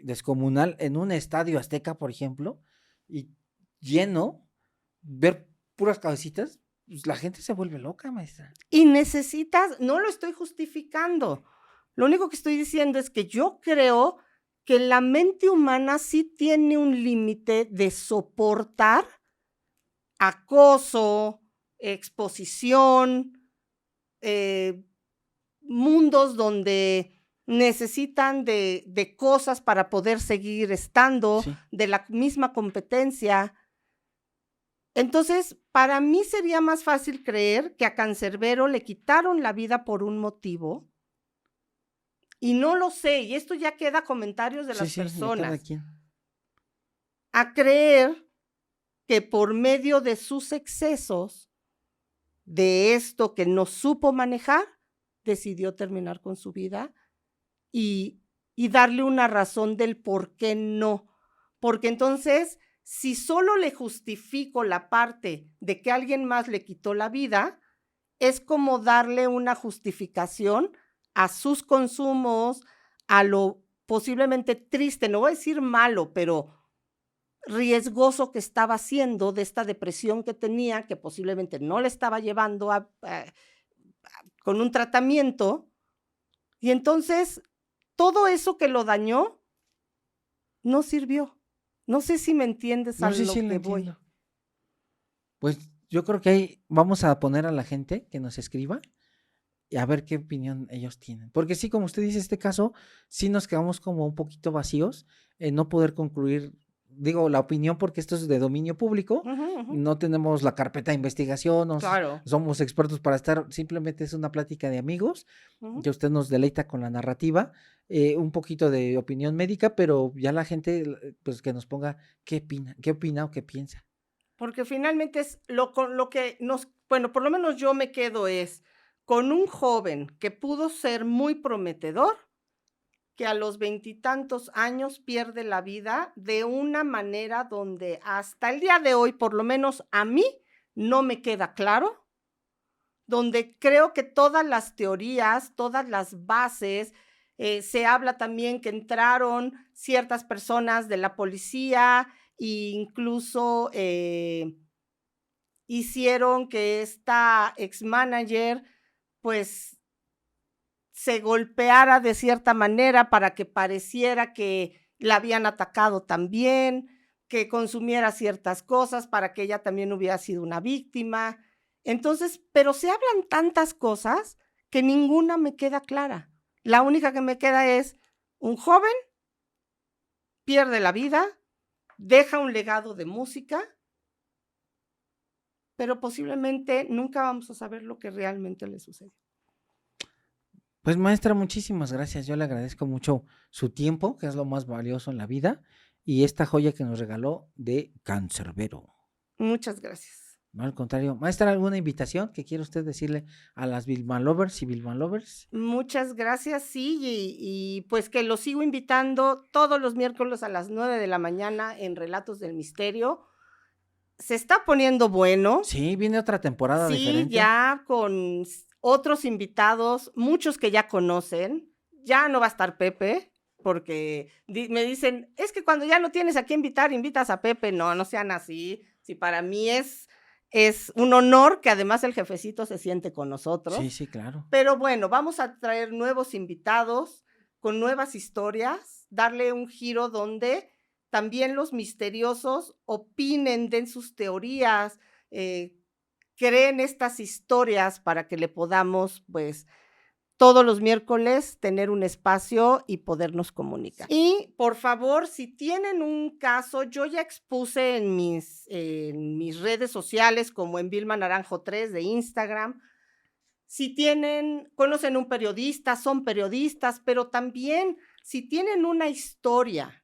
descomunal, en un estadio Azteca, por ejemplo, y lleno, ver puras cabecitas, pues la gente se vuelve loca, maestra. Y necesitas, no lo estoy justificando, lo único que estoy diciendo es que yo creo que la mente humana sí tiene un límite de soportar acoso, exposición, mundos donde necesitan de cosas para poder seguir estando, Sí. de la misma competencia. Entonces, para mí sería más fácil creer que a Cancerbero le quitaron la vida por un motivo, y no lo sé, y esto ya queda comentarios de Sí, las sí, de cada personas, quien. a creer que por medio de sus excesos, de esto que no supo manejar, decidió terminar con su vida y darle una razón del por qué no. Porque entonces, si solo le justifico la parte de que alguien más le quitó la vida, es como darle una justificación a sus consumos, a lo posiblemente triste, no voy a decir malo, pero riesgoso que estaba haciendo de esta depresión que tenía, que posiblemente no le estaba llevando con un tratamiento. Y entonces, todo eso que lo dañó no sirvió. No sé si me entiendes a No sé lo si lo que voy. entiendo. Pues yo creo que ahí vamos a poner a la gente que nos escriba y a ver qué opinión ellos tienen. Porque sí, como usted dice, este caso, sí nos quedamos como un poquito vacíos en no poder concluir, digo, la opinión, porque esto es de dominio público, no tenemos la carpeta de investigación, Claro. somos expertos para estar, simplemente es una plática de amigos, que usted nos deleita con la narrativa, un poquito de opinión médica, pero ya la gente, pues que nos ponga qué opina o qué piensa. Porque finalmente es con lo que bueno, por lo menos yo me quedo es con un joven que pudo ser muy prometedor, que a los 20 y tantos años pierde la vida de una manera donde hasta el día de hoy, por lo menos a mí, no me queda claro, donde creo que todas las teorías, todas las bases, se habla también que entraron ciertas personas de la policía e incluso hicieron que esta ex-manager pues se golpeara de cierta manera para que pareciera que la habían atacado también, que consumiera ciertas cosas para que ella también hubiera sido una víctima. Entonces, pero se hablan tantas cosas que ninguna me queda clara. La única que me queda es un joven pierde la vida, deja un legado de música, pero posiblemente nunca vamos a saber lo que realmente le sucedió. Pues maestra, muchísimas gracias. Yo le agradezco mucho su tiempo, que es lo más valioso en la vida, y esta joya que nos regaló de Cancerbero. Muchas gracias. No, al contrario. Maestra, ¿alguna invitación que quiere usted decirle a las Vilma Lovers y Vilma Lovers? Muchas gracias, sí, y pues que los sigo invitando todos los miércoles a las 9 de la mañana en Relatos del Misterio. Se está poniendo bueno. Sí, viene otra temporada diferente. Sí, ya con otros invitados, muchos que ya conocen. Ya no va a estar Pepe, porque me dicen, es que cuando ya no tienes a quién invitar, invitas a Pepe. No, no sean así. Si para mí es un honor que además el jefecito se siente con nosotros. Sí, sí, claro. Pero bueno, vamos a traer nuevos invitados con nuevas historias, darle un giro donde también los misteriosos opinen, den sus teorías, creen estas historias para que le podamos, pues, todos los miércoles tener un espacio y podernos comunicar. Y por favor, si tienen un caso, yo ya expuse en mis redes sociales, como en Vilma Naranjo 3 de Instagram. Si conocen un periodista, son periodistas, pero también si tienen una historia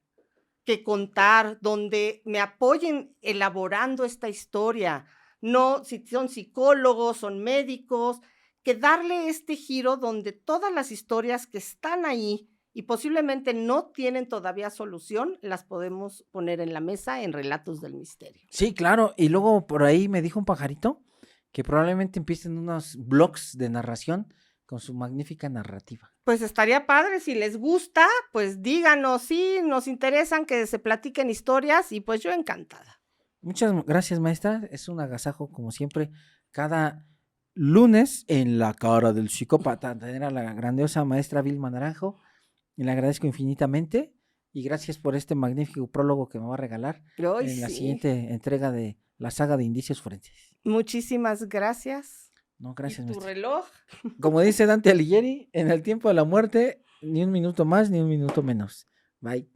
que contar, donde me apoyen elaborando esta historia, no, si son psicólogos, son médicos, que darle este giro donde todas las historias que están ahí y posiblemente no tienen todavía solución, las podemos poner en la mesa en Relatos del Misterio. Sí, claro. Y luego por ahí me dijo un pajarito que probablemente empiecen unos blogs de narración con su magnífica narrativa. Pues estaría padre, si les gusta, pues díganos, sí, nos interesan que se platiquen historias y pues yo encantada. Muchas gracias, maestra. Es un agasajo, como siempre, cada lunes en La Cara del Psicópata, tener a la grandiosa maestra Vilma Naranjo. Y le agradezco infinitamente. Y gracias por este magnífico prólogo que me va a regalar en la siguiente entrega de la saga de Indicios Forenses. Muchísimas gracias. No, gracias, ¿Y tu maestra. reloj? Como dice Dante Alighieri, en el tiempo de la muerte, ni un minuto más, ni un minuto menos. Bye.